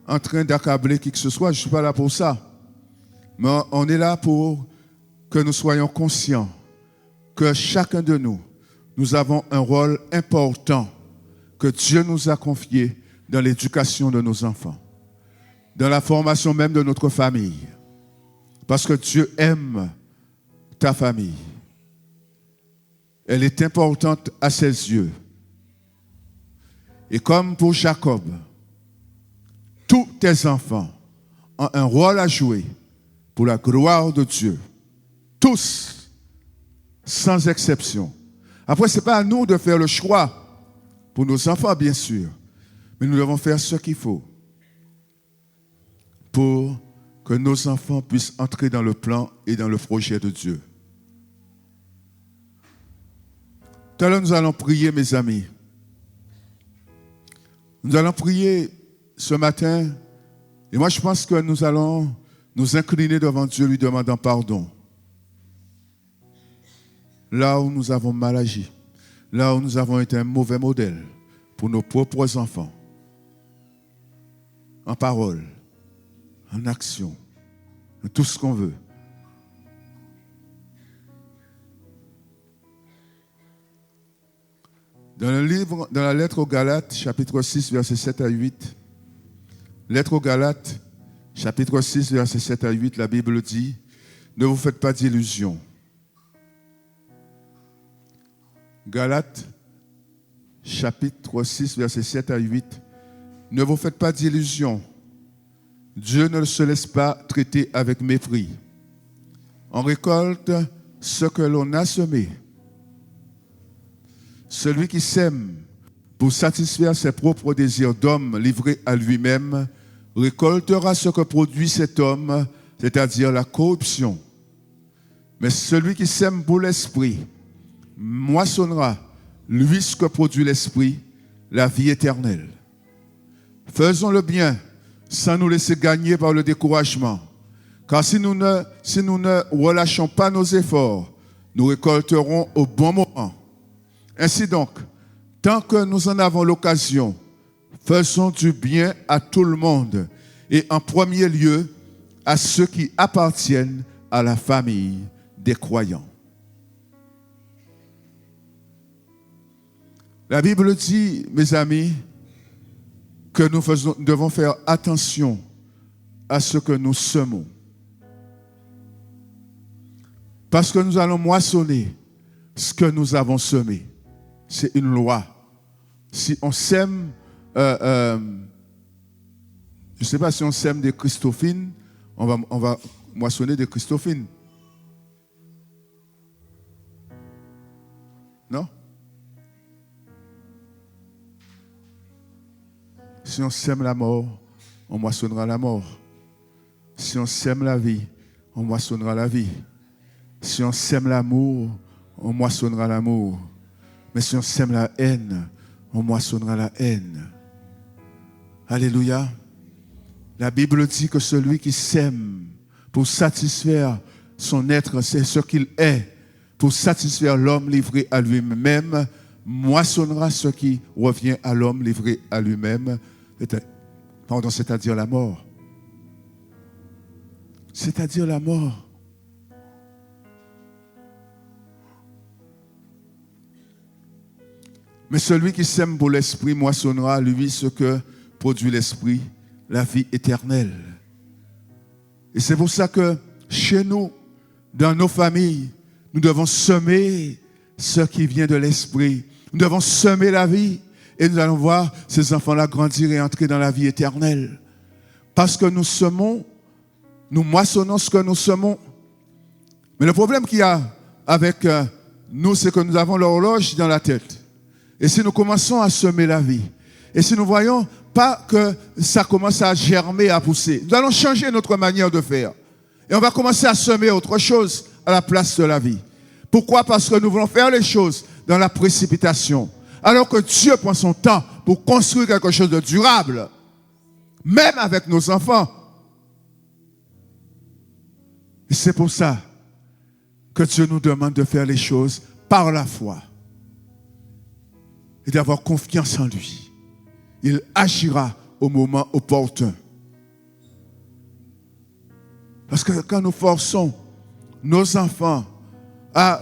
en train d'accabler qui que ce soit, je ne suis pas là pour ça. Mais on est là pour que nous soyons conscients que chacun de nous, nous avons un rôle important que Dieu nous a confié dans l'éducation de nos enfants, dans la formation même de notre famille. Parce que Dieu aime ta famille. Elle est importante à ses yeux. Et comme pour Jacob, tous tes enfants ont un rôle à jouer pour la gloire de Dieu. Tous, sans exception. Après, ce n'est pas à nous de faire le choix pour nos enfants, bien sûr. Mais nous devons faire ce qu'il faut pour que nos enfants puissent entrer dans le plan et dans le projet de Dieu. Tout à l'heure, nous allons prier, mes amis. Nous allons prier ce matin. Et moi, je pense que nous allons nous incliner devant Dieu, lui demandant pardon. Là où nous avons mal agi. Là où nous avons été un mauvais modèle pour nos propres enfants. En parole, en action, en tout ce qu'on veut. Dans le livre, dans la lettre aux Galates, chapitre 6, versets 7 à 8, lettre aux Galates, chapitre 6, versets 7 à 8, la Bible dit, ne vous faites pas d'illusions. Galates, chapitre 6, versets 7 à 8, ne vous faites pas d'illusions. Dieu ne se laisse pas traiter avec mépris. On récolte ce que l'on a semé. Celui qui sème pour satisfaire ses propres désirs d'homme livré à lui-même récoltera ce que produit cet homme, c'est-à-dire la corruption. Mais celui qui sème pour l'esprit moissonnera, lui, ce que produit l'esprit, la vie éternelle. Faisons le bien sans nous laisser gagner par le découragement. Car si nous ne relâchons pas nos efforts, nous récolterons au bon moment. Ainsi donc, tant que nous en avons l'occasion, faisons du bien à tout le monde et en premier lieu à ceux qui appartiennent à la famille des croyants. La Bible dit, mes amis, que nous devons faire attention à ce que nous semons. Parce que nous allons moissonner ce que nous avons semé. C'est une loi. Si on sème, je ne sais pas si on sème des Christophines, on va moissonner des Christophines. Non? Si on sème la mort, on moissonnera la mort. Si on sème la vie, on moissonnera la vie. Si on sème l'amour, on moissonnera l'amour. Mais si on sème la haine, on moissonnera la haine. Alléluia. La Bible dit que celui qui sème pour satisfaire son être, c'est ce qu'il est. Pour satisfaire l'homme livré à lui-même, moissonnera ce qui revient à l'homme livré à lui-même. Pardon, c'est-à-dire la mort. C'est-à-dire la mort. Mais celui qui sème pour l'esprit moissonnera, lui, ce que produit l'esprit, la vie éternelle. Et c'est pour ça que chez nous, dans nos familles, nous devons semer ce qui vient de l'esprit. Nous devons semer la vie et nous allons voir ces enfants-là grandir et entrer dans la vie éternelle. Parce que nous semons, nous moissonnons ce que nous semons. Mais le problème qu'il y a avec nous, c'est que nous avons l'horloge dans la tête. Et si nous commençons à semer la vie, et si nous ne voyons pas que ça commence à germer, à pousser, nous allons changer notre manière de faire. Et on va commencer à semer autre chose à la place de la vie. Pourquoi? Parce que nous voulons faire les choses dans la précipitation. Alors que Dieu prend son temps pour construire quelque chose de durable. même avec nos enfants. Et c'est pour ça que Dieu nous demande de faire les choses par la foi et d'avoir confiance en lui. Il agira au moment opportun. Parce que quand nous forçons nos enfants à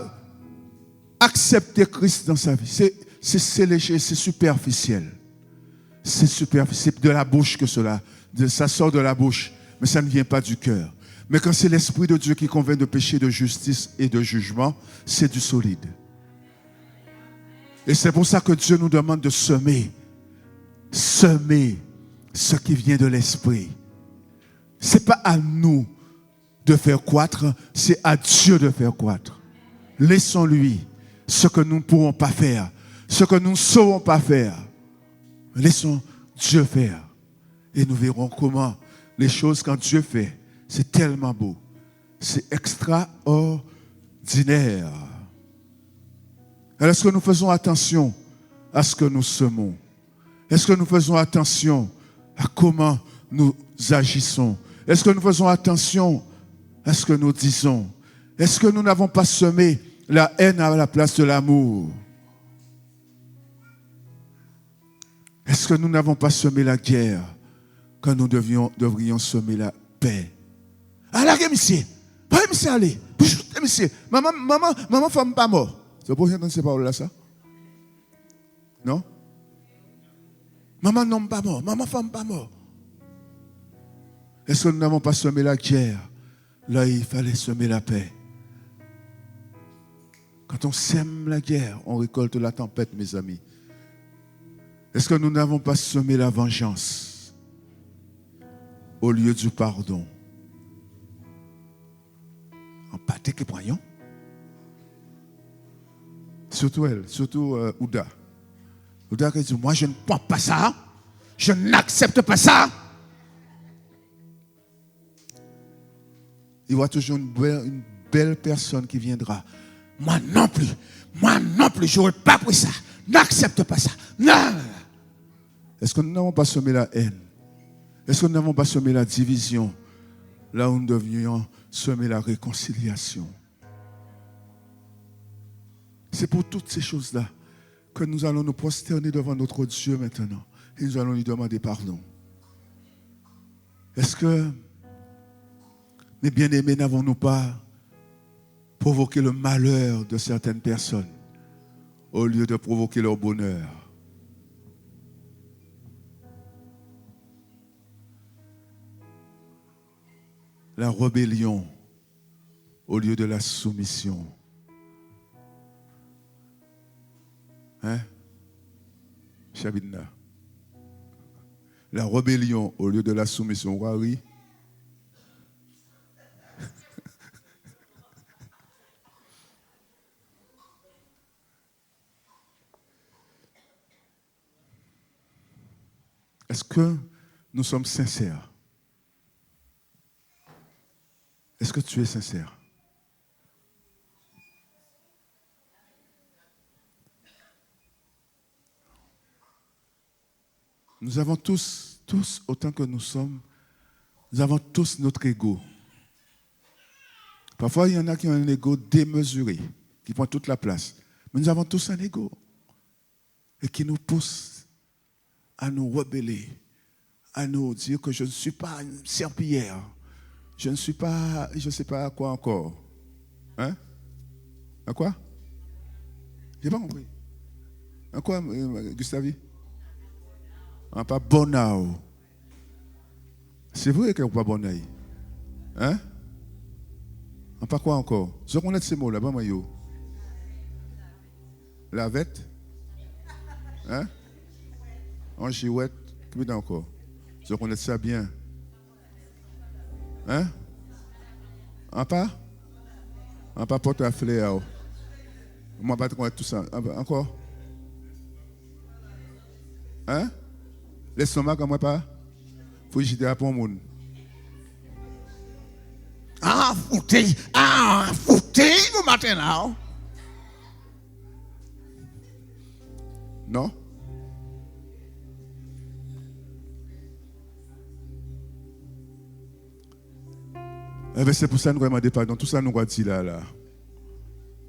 accepter Christ dans sa vie, c'est léger, c'est superficiel. C'est superficiel, c'est de la bouche que cela, ça sort de la bouche, mais ça ne vient pas du cœur. Mais quand c'est l'Esprit de Dieu qui convainc de péché, de justice et de jugement, c'est du solide. Et c'est pour ça que Dieu nous demande de semer ce qui vient de l'Esprit. Ce n'est pas à nous de faire croître, c'est à Dieu de faire croître. Laissons-lui ce que nous ne pourrons pas faire, ce que nous ne saurons pas faire. Laissons Dieu faire. Et nous verrons comment les choses, quand Dieu fait, c'est tellement beau. C'est extraordinaire. Alors, est-ce que nous faisons attention à ce que nous semons? Est-ce que nous faisons attention à comment nous agissons? Est-ce que nous faisons attention à ce que nous disons? Est-ce que nous n'avons pas semé la haine à la place de l'amour? Est-ce que nous n'avons pas semé la guerre quand nous devrions semer la paix? Allez, monsieur. Monsieur, allez. Monsieur. Maman, femme pas mort. C'est pour entendre ces paroles-là, ça? Non? Maman, non, pas mort. Maman, femme pas mort. Est-ce que nous n'avons pas semé la guerre? Là, il fallait semer la paix. Quand on sème la guerre, on récolte la tempête, mes amis. Est-ce que nous n'avons pas semé la vengeance au lieu du pardon? En pâté qui poignons. Surtout elle, surtout Ouda. Ouda qui dit, moi je ne prends pas ça. Je n'accepte pas ça. Il y aura toujours une belle personne qui viendra. Moi non plus, je n'aurais pas pris ça. N'accepte pas ça. Non. Est-ce que nous n'avons pas semé la haine? Est-ce que nous n'avons pas semé la division? Là où nous devrions semer la réconciliation. C'est pour toutes ces choses-là que nous allons nous prosterner devant notre Dieu maintenant. Et nous allons lui demander pardon. Est-ce que, mes bien-aimés, n'avons-nous pas provoqué le malheur de certaines personnes au lieu de provoquer leur bonheur? La rébellion au lieu de la soumission. Hein? Chabina. La rébellion au lieu de la soumission. Oui. Est-ce que nous sommes sincères? Est-ce que tu es sincère? Nous avons tous, autant que nous sommes, nous avons tous notre ego. Parfois, il y en a qui ont un ego démesuré, qui prend toute la place. Mais nous avons tous un ego. Et qui nous pousse à nous rebeller, à nous dire que je ne suis pas une serpillière. Je ne suis pas, je ne sais pas à quoi encore. Hein? À quoi? Je n'ai pas compris. À quoi, Gustavi? Pas bonao. C'est vrai qu'il n'y a pas bonao. Hein? Pas quoi encore? Je connais ces mots-là, pas moi. La vête? Hein? En girouette? Qu'est-ce encore? Je connais ça bien. Hein? En pas porte à flair. Moi, pas connaître tout ça. Encore? Hein? L'estomac, comme moi, pas? Faut que j'étais à pour le monde. Foutez, vous matin là. Non? Eh bien, c'est pour ça que nous demandons pardon. Tout ça, nous avons dit là.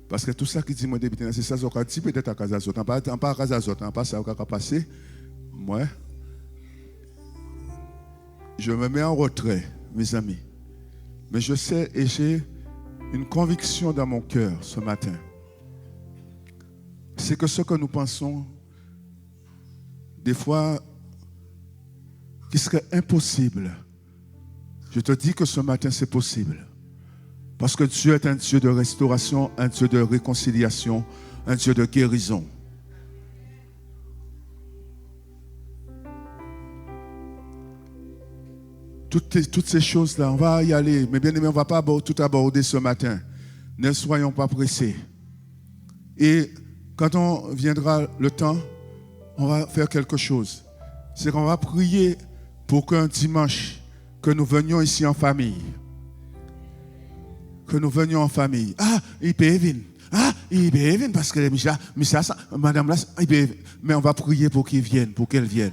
Parce que tout ça qui dit, moi, c'est ça, ça dit peut-être à Casa Zot. Pas à Casa Zot, pas ça qui a passé. Moi, je me mets en retrait, mes amis. Mais je sais et j'ai une conviction dans mon cœur ce matin. C'est que ce que nous pensons, des fois, qui serait impossible, je te dis que ce matin, c'est possible. Parce que Dieu est un Dieu de restauration, un Dieu de réconciliation, un Dieu de guérison. Toutes ces choses-là, on va y aller. Mais bien aimé, on ne va pas tout aborder ce matin. Ne soyons pas pressés. Et quand on viendra le temps, on va faire quelque chose. C'est qu'on va prier pour qu'un dimanche, que nous venions ici en famille. Que nous venions en famille. Ah, il peut venir. Ah, il peut venir parce que madame là, il peut venir. Mais on va prier pour qu'il vienne, pour qu'elle vienne.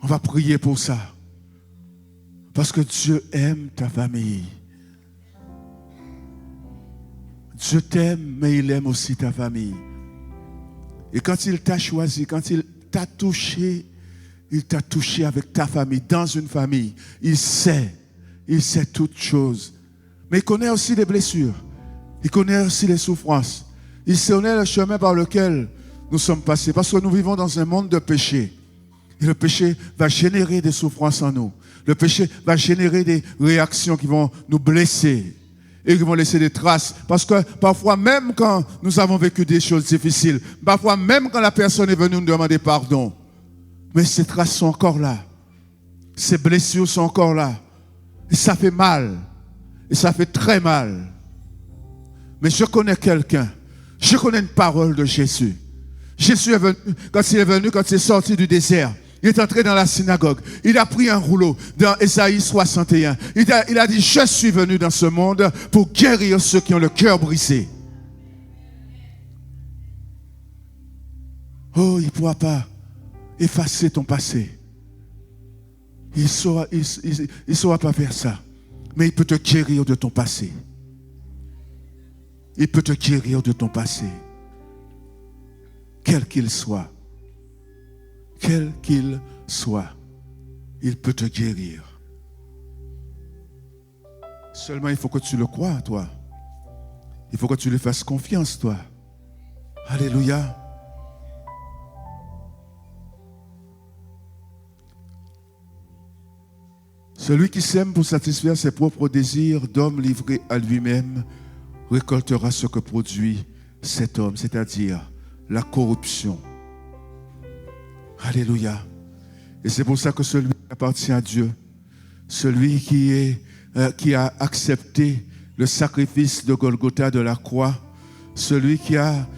On va prier pour ça. Parce que Dieu aime ta famille. Dieu t'aime, mais il aime aussi ta famille. Et quand il t'a choisi, quand il t'a touché avec ta famille, dans une famille. Il sait toutes choses. Mais il connaît aussi les blessures. Il connaît aussi les souffrances. Il connaît le chemin par lequel nous sommes passés. Parce que nous vivons dans un monde de péché. Et le péché va générer des souffrances en nous. Le péché va générer des réactions qui vont nous blesser et qui vont laisser des traces. Parce que parfois, même quand nous avons vécu des choses difficiles, parfois même quand la personne est venue nous demander pardon, mais ces traces sont encore là. Ces blessures sont encore là. Et ça fait mal. Et ça fait très mal. Mais je connais quelqu'un. Je connais une parole de Jésus. Jésus est venu, quand il est sorti du désert, il est entré dans la synagogue. Il a pris un rouleau dans Ésaïe 61. Il a dit, je suis venu dans ce monde pour guérir ceux qui ont le cœur brisé. Oh, il ne pourra pas effacer ton passé. Il ne saura pas faire ça. Mais il peut te guérir de ton passé. Il peut te guérir de ton passé. Quel qu'il soit. Quel qu'il soit, il peut te guérir. Seulement, il faut que tu le crois, toi. Il faut que tu lui fasses confiance, toi. Alléluia. Celui qui sème pour satisfaire ses propres désirs d'homme livré à lui-même récoltera ce que produit cet homme, c'est-à-dire la corruption. Alléluia. Et c'est pour ça que celui qui appartient à Dieu, celui qui a accepté le sacrifice de Golgotha de la croix, celui qui a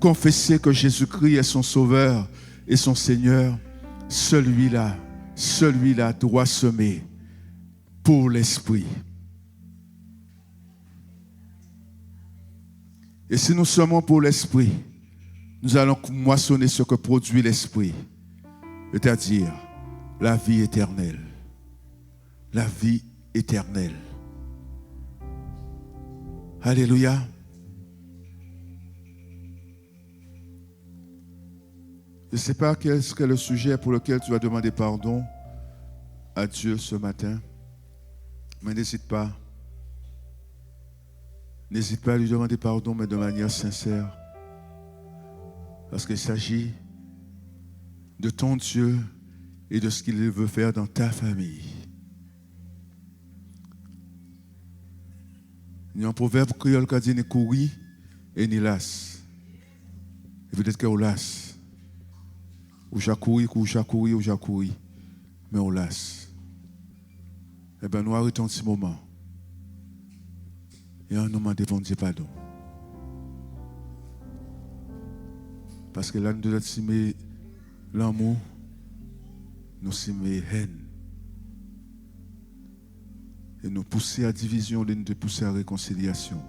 confessé que Jésus-Christ est son Sauveur et son Seigneur, celui-là doit semer pour l'Esprit. Et si nous semons pour l'Esprit, nous allons moissonner ce que produit l'Esprit, c'est-à-dire la vie éternelle. La vie éternelle. Alléluia. Je ne sais pas quel serait le sujet pour lequel tu vas demander pardon à Dieu ce matin, mais n'hésite pas. N'hésite pas à lui demander pardon, mais de manière sincère. Parce qu'il s'agit de ton Dieu et de ce qu'il veut faire dans ta famille. Il y a un proverbe créole qui dit « Ni couri et ni las ». Et peut-être que las. Ou j'ai couru, mais on las. Eh bien, nous arrêtons ce moment. Et on nous demande de pardon. Parce que là, nous devons s'aimer l'amour, nous s'aimer haine. Et nous pousser à division, au lieu de pousser à réconciliation.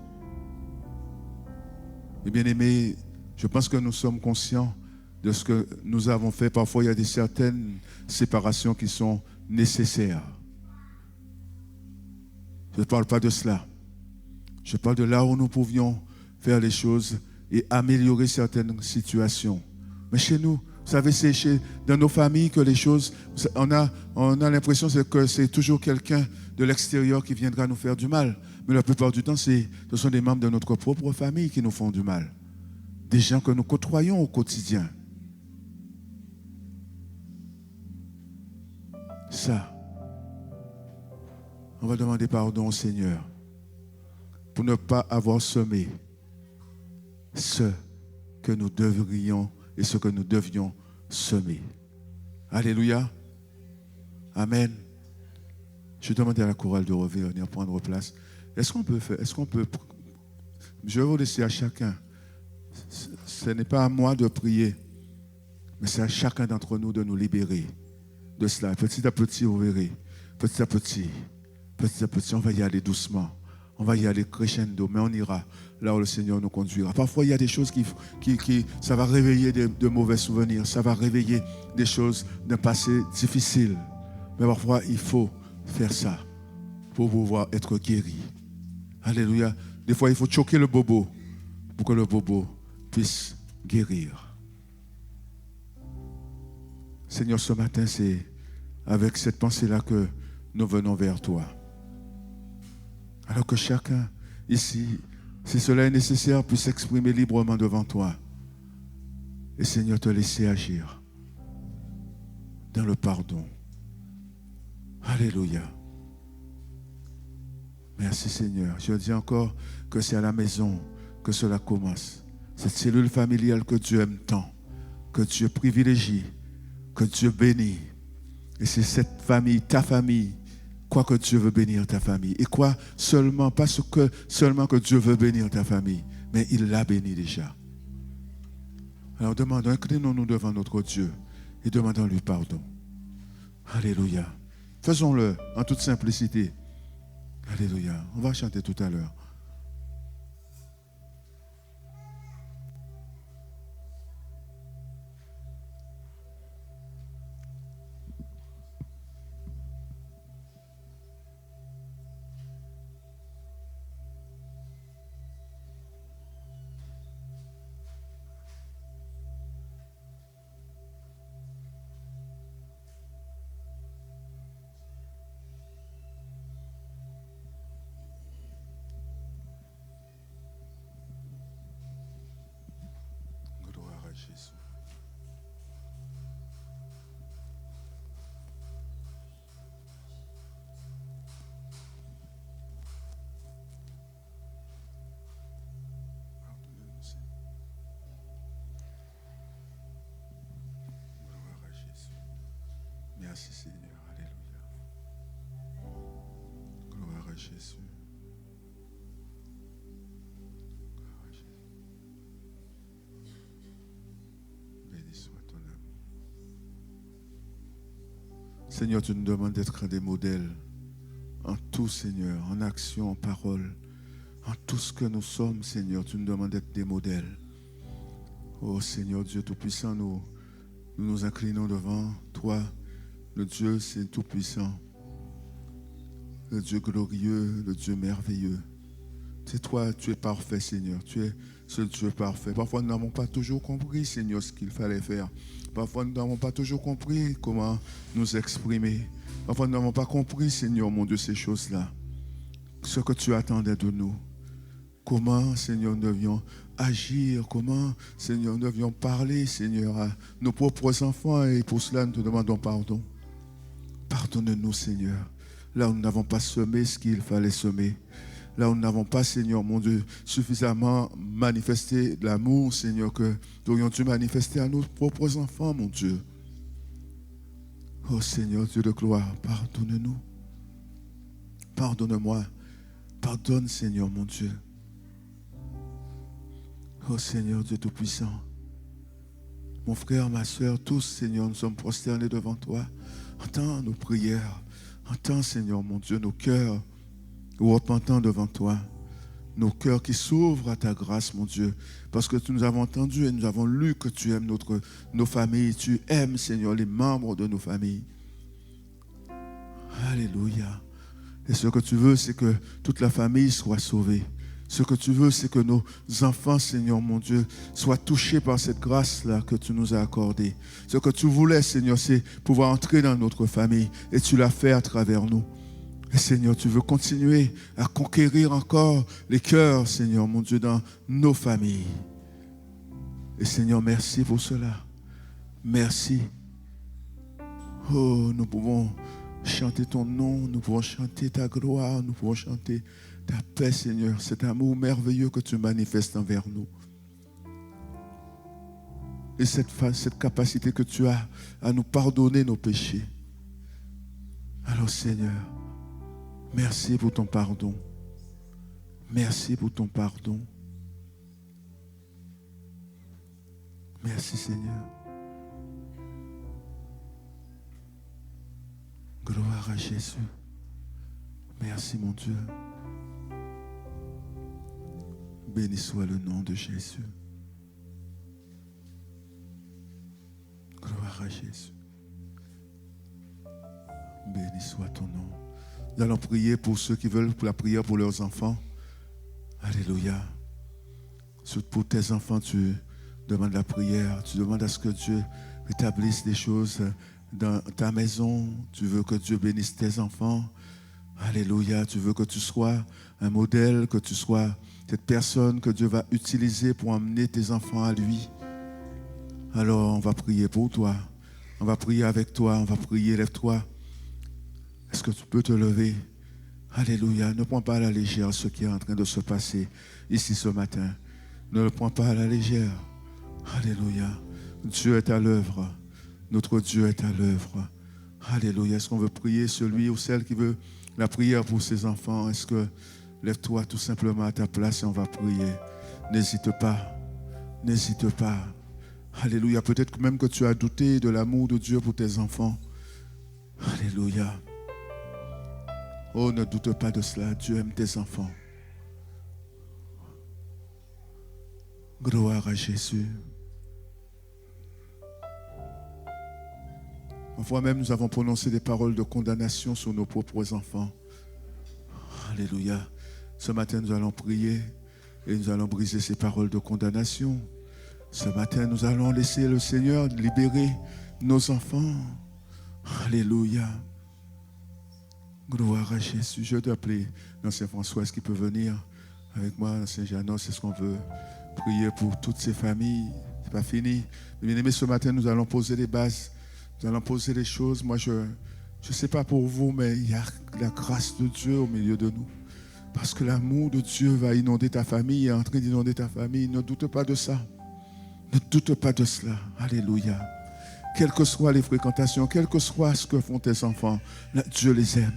Et bien aimé, je pense que nous sommes conscients de ce que nous avons fait. Parfois, il y a certaines séparations qui sont nécessaires. Je ne parle pas de cela. Je parle de là où nous pouvions faire les choses et améliorer certaines situations. Mais chez nous, vous savez, c'est dans nos familles que les choses, on a l'impression que c'est toujours quelqu'un de l'extérieur qui viendra nous faire du mal. Mais la plupart du temps, ce sont des membres de notre propre famille qui nous font du mal. Des gens que nous côtoyons au quotidien. Ça, on va demander pardon au Seigneur pour ne pas avoir semé ce que nous devrions et ce que nous devions semer. Alléluia. Amen. Je demande à la chorale de revenir prendre place. Est-ce qu'on peut, je vais vous laisser à chacun. Ce n'est pas à moi de prier, mais c'est à chacun d'entre nous de nous libérer de cela. Petit à petit, vous verrez. Petit à petit, on va y aller doucement. On va y aller crescendo, mais on ira là où le Seigneur nous conduira. Parfois, il y a des choses ça va réveiller de mauvais souvenirs. Ça va réveiller des choses d'un passé difficile. Mais parfois, il faut faire ça pour pouvoir être guéri. Alléluia. Des fois, il faut choquer le bobo pour que le bobo puisse guérir. Seigneur, ce matin, c'est avec cette pensée-là que nous venons vers toi. Alors que chacun ici, si cela est nécessaire, puisse s'exprimer librement devant toi. Et Seigneur, te laisser agir dans le pardon. Alléluia. Merci Seigneur. Je dis encore que c'est à la maison que cela commence. Cette cellule familiale que Dieu aime tant, que Dieu privilégie, que Dieu bénit. Et c'est cette famille, ta famille, quoi que Dieu veut bénir ta famille. Et quoi seulement, pas seulement que Dieu veut bénir ta famille, mais il l'a béni déjà. Alors demandons, inclinons-nous devant notre Dieu et demandons-lui pardon. Alléluia. Faisons-le en toute simplicité. Alléluia. On va chanter tout à l'heure. Jésus. Pardonnez-nous, Seigneur. Gloire à Jésus. Merci, Seigneur. Alléluia. Gloire à Jésus. Seigneur, tu nous demandes d'être des modèles en tout, Seigneur, en action, en parole, en tout ce que nous sommes, Seigneur. Tu nous demandes d'être des modèles. Oh Seigneur Dieu Tout-Puissant, nous nous inclinons devant toi, le Dieu c'est Tout-Puissant, le Dieu glorieux, le Dieu merveilleux. C'est toi, tu es parfait, Seigneur. Tu es ce Dieu parfait. Parfois, nous n'avons pas toujours compris, Seigneur, ce qu'il fallait faire. Parfois, nous n'avons pas toujours compris comment nous exprimer. Parfois, nous n'avons pas compris, Seigneur, mon Dieu, ces choses-là. Ce que tu attendais de nous. Comment, Seigneur, nous devions agir. Comment, Seigneur, nous devions parler, Seigneur, à nos propres enfants. Et pour cela, nous te demandons pardon. Pardonne-nous, Seigneur. Là où nous n'avons pas semé ce qu'il fallait semer. Là où nous n'avons pas, Seigneur, mon Dieu, suffisamment manifesté l'amour, Seigneur, que nous aurions dû manifester à nos propres enfants, mon Dieu. Oh Seigneur, Dieu de gloire, pardonne-nous. Pardonne-moi. Pardonne, Seigneur, mon Dieu. Oh Seigneur, Dieu Tout-Puissant. Mon frère, ma soeur, tous, Seigneur, nous sommes prosternés devant toi. Entends nos prières. Entends, Seigneur, mon Dieu, nos cœurs repentants devant toi, nos cœurs qui s'ouvrent à ta grâce, mon Dieu, parce que nous avons entendu et nous avons lu que tu aimes nos familles, tu aimes, Seigneur, les membres de nos familles. Alléluia. Et ce que tu veux, c'est que toute la famille soit sauvée. Ce que tu veux, c'est que nos enfants, Seigneur mon Dieu, soient touchés par cette grâce-là que tu nous as accordée. Ce que tu voulais, Seigneur, c'est pouvoir entrer dans notre famille. Et tu l'as fait à travers nous. Et Seigneur, tu veux continuer à conquérir encore les cœurs, Seigneur mon Dieu, dans nos familles. Et Seigneur, merci pour cela. Merci. Oh, nous pouvons chanter ton nom, nous pouvons chanter ta gloire, nous pouvons chanter ta paix, Seigneur, cet amour merveilleux que tu manifestes envers nous. Et cette capacité que tu as à nous pardonner nos péchés. Alors Seigneur, merci pour ton pardon. Merci pour ton pardon. Merci Seigneur. Gloire à Jésus. Merci mon Dieu. Béni soit le nom de Jésus. Gloire à Jésus. Béni soit ton nom. Nous allons prier pour ceux qui veulent pour la prière pour leurs enfants. Alléluia. Surtout pour tes enfants, tu demandes la prière. Tu demandes à ce que Dieu rétablisse des choses dans ta maison. Tu veux que Dieu bénisse tes enfants. Alléluia. Tu veux que tu sois un modèle, que tu sois cette personne que Dieu va utiliser pour amener tes enfants à lui. Alors, on va prier pour toi. On va prier avec toi. On va prier, lève-toi. Est-ce que tu peux te lever? Alléluia. Ne prends pas à la légère ce qui est en train de se passer ici ce matin. Ne le prends pas à la légère. Alléluia. Dieu est à l'œuvre. Notre Dieu est à l'œuvre. Alléluia. Est-ce qu'on veut prier celui ou celle qui veut la prière pour ses enfants? Est-ce que lève-toi tout simplement à ta place et on va prier. N'hésite pas. N'hésite pas. Alléluia. Peut-être même que tu as douté de l'amour de Dieu pour tes enfants. Alléluia. Oh, ne doute pas de cela. Dieu aime tes enfants. Gloire à Jésus. Parfois même, nous avons prononcé des paroles de condamnation sur nos propres enfants. Alléluia. Ce matin, nous allons prier et nous allons briser ces paroles de condamnation. Ce matin, nous allons laisser le Seigneur libérer nos enfants. Alléluia. Gloire à Jésus. Je vais t'appeler l'ancien François. Est-ce qu'il peut venir avec moi, l'ancien Janos? Est-ce qu'on veut prier pour toutes ces familles? Ce n'est pas fini. Bien-aimés, ce matin, nous allons poser les bases. Nous allons poser les choses. Moi, je ne sais pas pour vous, mais il y a la grâce de Dieu au milieu de nous. Parce que l'amour de Dieu va inonder ta famille, est en train d'inonder ta famille. Ne doute pas de ça. Ne doute pas de cela. Alléluia. Quelles que soient les fréquentations, quel que soit ce que font tes enfants, Dieu les aime.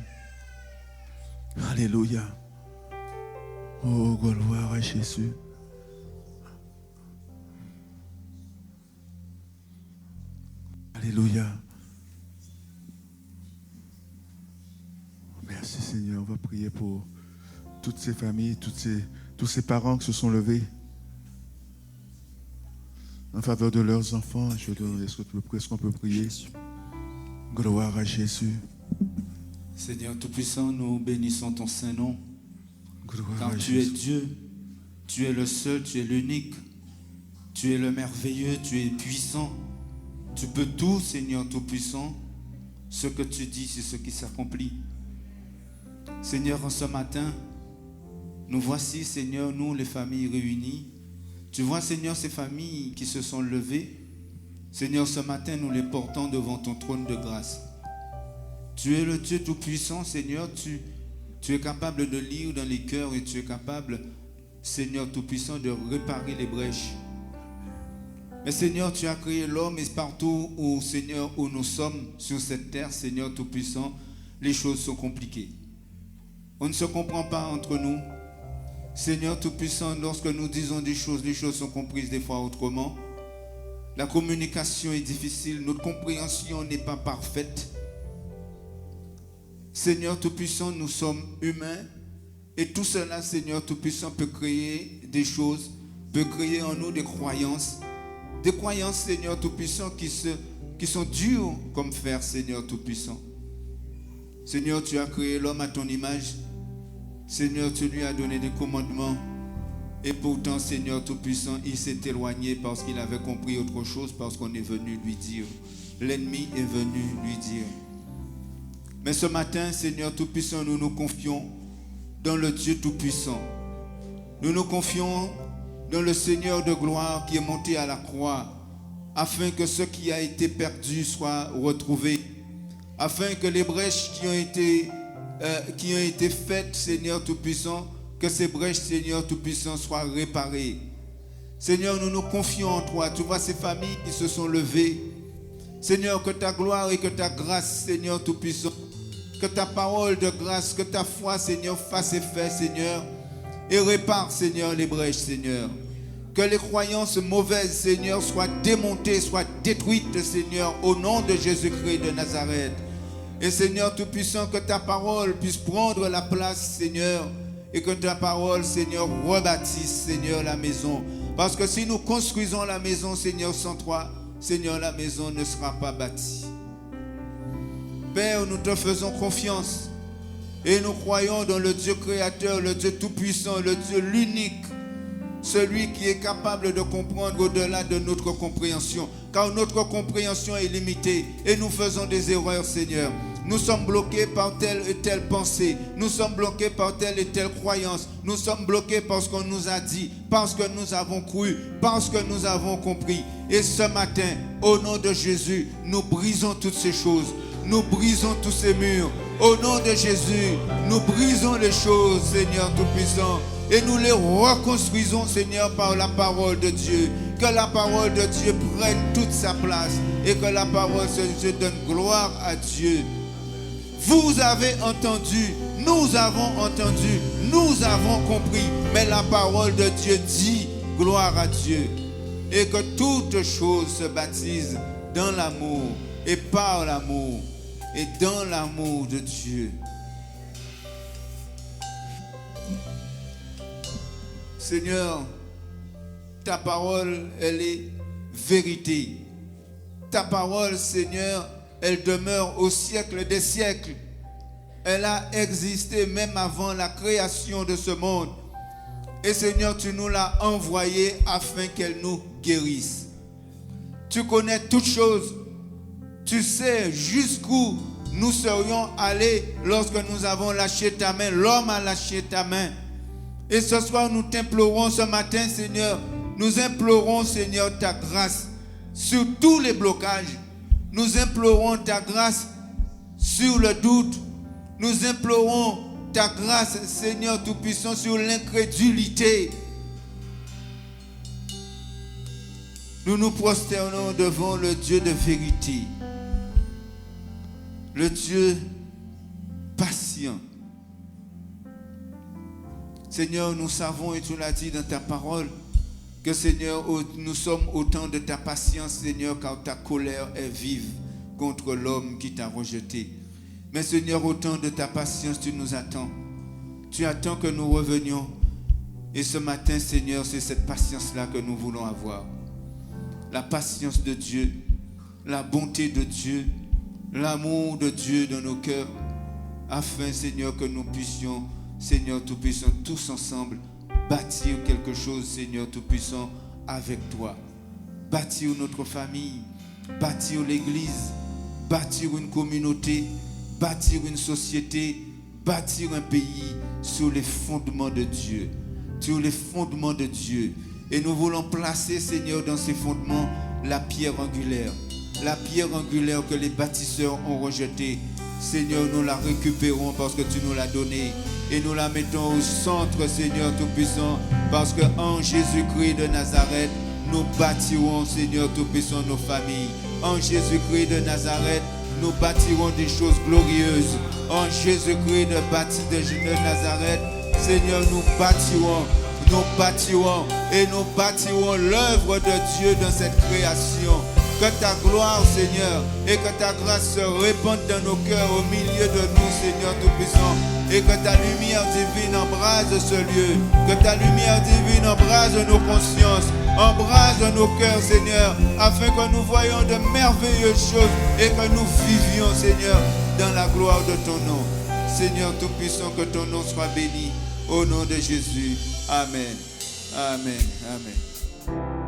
Alléluia. Oh, gloire à Jésus. Alléluia. Merci Seigneur. On va prier pour toutes ces familles, tous ces parents qui se sont levés en faveur de leurs enfants. Est-ce qu'on peut prier? Gloire à Jésus. Seigneur Tout-Puissant, nous bénissons ton Saint-Nom. Gloire car tu es Dieu, tu es le seul, tu es l'unique, tu es le merveilleux, tu es puissant. Tu peux tout, Seigneur Tout-Puissant. Ce que tu dis, c'est ce qui s'accomplit. Seigneur, en ce matin, nous voici, Seigneur, nous les familles réunies. Tu vois, Seigneur, ces familles qui se sont levées. Seigneur, ce matin, nous les portons devant ton trône de grâce. Tu es le Dieu Tout-Puissant, Seigneur. Tu es capable de lire dans les cœurs et tu es capable, Seigneur Tout-Puissant, de réparer les brèches. Mais Seigneur, tu as créé l'homme et partout où, Seigneur, où nous sommes sur cette terre, Seigneur Tout-Puissant, les choses sont compliquées. On ne se comprend pas entre nous. Seigneur Tout-Puissant, lorsque nous disons des choses, les choses sont comprises des fois autrement. La communication est difficile, notre compréhension n'est pas parfaite. Seigneur Tout-Puissant, nous sommes humains et tout cela, Seigneur Tout-Puissant, peut créer des choses, peut créer en nous des croyances, Seigneur Tout-Puissant, qui sont dures comme fer, Seigneur Tout-Puissant. Seigneur, tu as créé l'homme à ton image. Seigneur, tu lui as donné des commandements. Et pourtant, Seigneur Tout-Puissant, il s'est éloigné parce qu'il avait compris autre chose, parce qu'on est venu lui dire. L'ennemi est venu lui dire. Mais ce matin, Seigneur Tout-Puissant, nous nous confions dans le Dieu Tout-Puissant. Nous nous confions dans le Seigneur de gloire qui est monté à la croix, afin que ce qui a été perdu soit retrouvé, afin que les brèches qui ont été faites, Seigneur Tout-Puissant, que ces brèches, Seigneur Tout-Puissant, soient réparées. Seigneur, nous nous confions en toi. Tu vois ces familles qui se sont levées. Seigneur, que ta gloire et que ta grâce, Seigneur Tout-Puissant, que ta parole de grâce, que ta foi, Seigneur, fasse effet, Seigneur, et répare, Seigneur, les brèches, Seigneur. Que les croyances mauvaises, Seigneur, soient démontées, soient détruites, Seigneur, au nom de Jésus-Christ de Nazareth. Et Seigneur Tout-Puissant, que ta parole puisse prendre la place, Seigneur, et que ta parole, Seigneur, rebâtisse, Seigneur, la maison. Parce que si nous construisons la maison, Seigneur, sans toi, Seigneur, la maison ne sera pas bâtie. Père, nous te faisons confiance et nous croyons dans le Dieu créateur, le Dieu tout-puissant, le Dieu l'unique, celui qui est capable de comprendre au-delà de notre compréhension, car notre compréhension est limitée et nous faisons des erreurs, Seigneur. Nous sommes bloqués par telle et telle pensée. Nous sommes bloqués par telle et telle croyance. Nous sommes bloqués parce qu'on nous a dit, parce que nous avons cru, parce que nous avons compris. Et ce matin, au nom de Jésus, nous brisons toutes ces choses. Nous brisons tous ces murs. Au nom de Jésus, nous brisons les choses, Seigneur Tout-Puissant. Et nous les reconstruisons, Seigneur, par la parole de Dieu. Que la parole de Dieu prenne toute sa place. Et que la parole se donne gloire à Dieu. Vous avez entendu, nous avons entendu, nous avons compris. Mais la parole de Dieu dit gloire à Dieu. Et que toutes choses se baptisent dans l'amour et par l'amour et dans l'amour de Dieu. Seigneur, ta parole, elle est vérité. Ta parole, Seigneur, elle demeure au siècle des siècles. Elle a existé même avant la création de ce monde. Et Seigneur, tu nous l'as envoyée afin qu'elle nous guérisse. Tu connais toutes choses. Tu sais jusqu'où nous serions allés lorsque nous avons lâché ta main. L'homme a lâché ta main. Et ce soir, nous t'implorons ce matin, Seigneur. Nous implorons, Seigneur, ta grâce sur tous les blocages. Nous implorons ta grâce sur le doute. Nous implorons ta grâce, Seigneur Tout-Puissant, sur l'incrédulité. Nous nous prosternons devant le Dieu de vérité. Le Dieu patient. Seigneur, nous savons, et tu l'as dit dans ta parole, que Seigneur, nous sommes au temps de ta patience, Seigneur, car ta colère est vive contre l'homme qui t'a rejeté. Mais Seigneur, au temps de ta patience, tu nous attends. Tu attends que nous revenions. Et ce matin, Seigneur, c'est cette patience-là que nous voulons avoir. La patience de Dieu, la bonté de Dieu, l'amour de Dieu dans nos cœurs, afin, Seigneur, que nous puissions, Seigneur Tout-Puissant, tous ensemble, bâtir quelque chose, Seigneur Tout-Puissant, avec toi. Bâtir notre famille, bâtir l'église, bâtir une communauté, bâtir une société, bâtir un pays sur les fondements de Dieu. Sur les fondements de Dieu. Et nous voulons placer, Seigneur, dans ces fondements, la pierre angulaire. La pierre angulaire que les bâtisseurs ont rejetée. Seigneur, nous la récupérons parce que tu nous l'as donnée. Et nous la mettons au centre, Seigneur Tout-Puissant, parce qu'en Jésus-Christ de Nazareth, nous bâtirons, Seigneur Tout-Puissant, nos familles. En Jésus-Christ de Nazareth, nous bâtirons des choses glorieuses. En Jésus-Christ de Nazareth, Seigneur, nous bâtirons et nous bâtirons l'œuvre de Dieu dans cette création. Que ta gloire, Seigneur, et que ta grâce se répande dans nos cœurs au milieu de nous, Seigneur Tout-Puissant. Et que ta lumière divine embrase ce lieu. Que ta lumière divine embrase nos consciences, embrase nos cœurs, Seigneur, afin que nous voyions de merveilleuses choses et que nous vivions, Seigneur, dans la gloire de ton nom. Seigneur Tout-Puissant, que ton nom soit béni. Au nom de Jésus. Amen. Amen. Amen.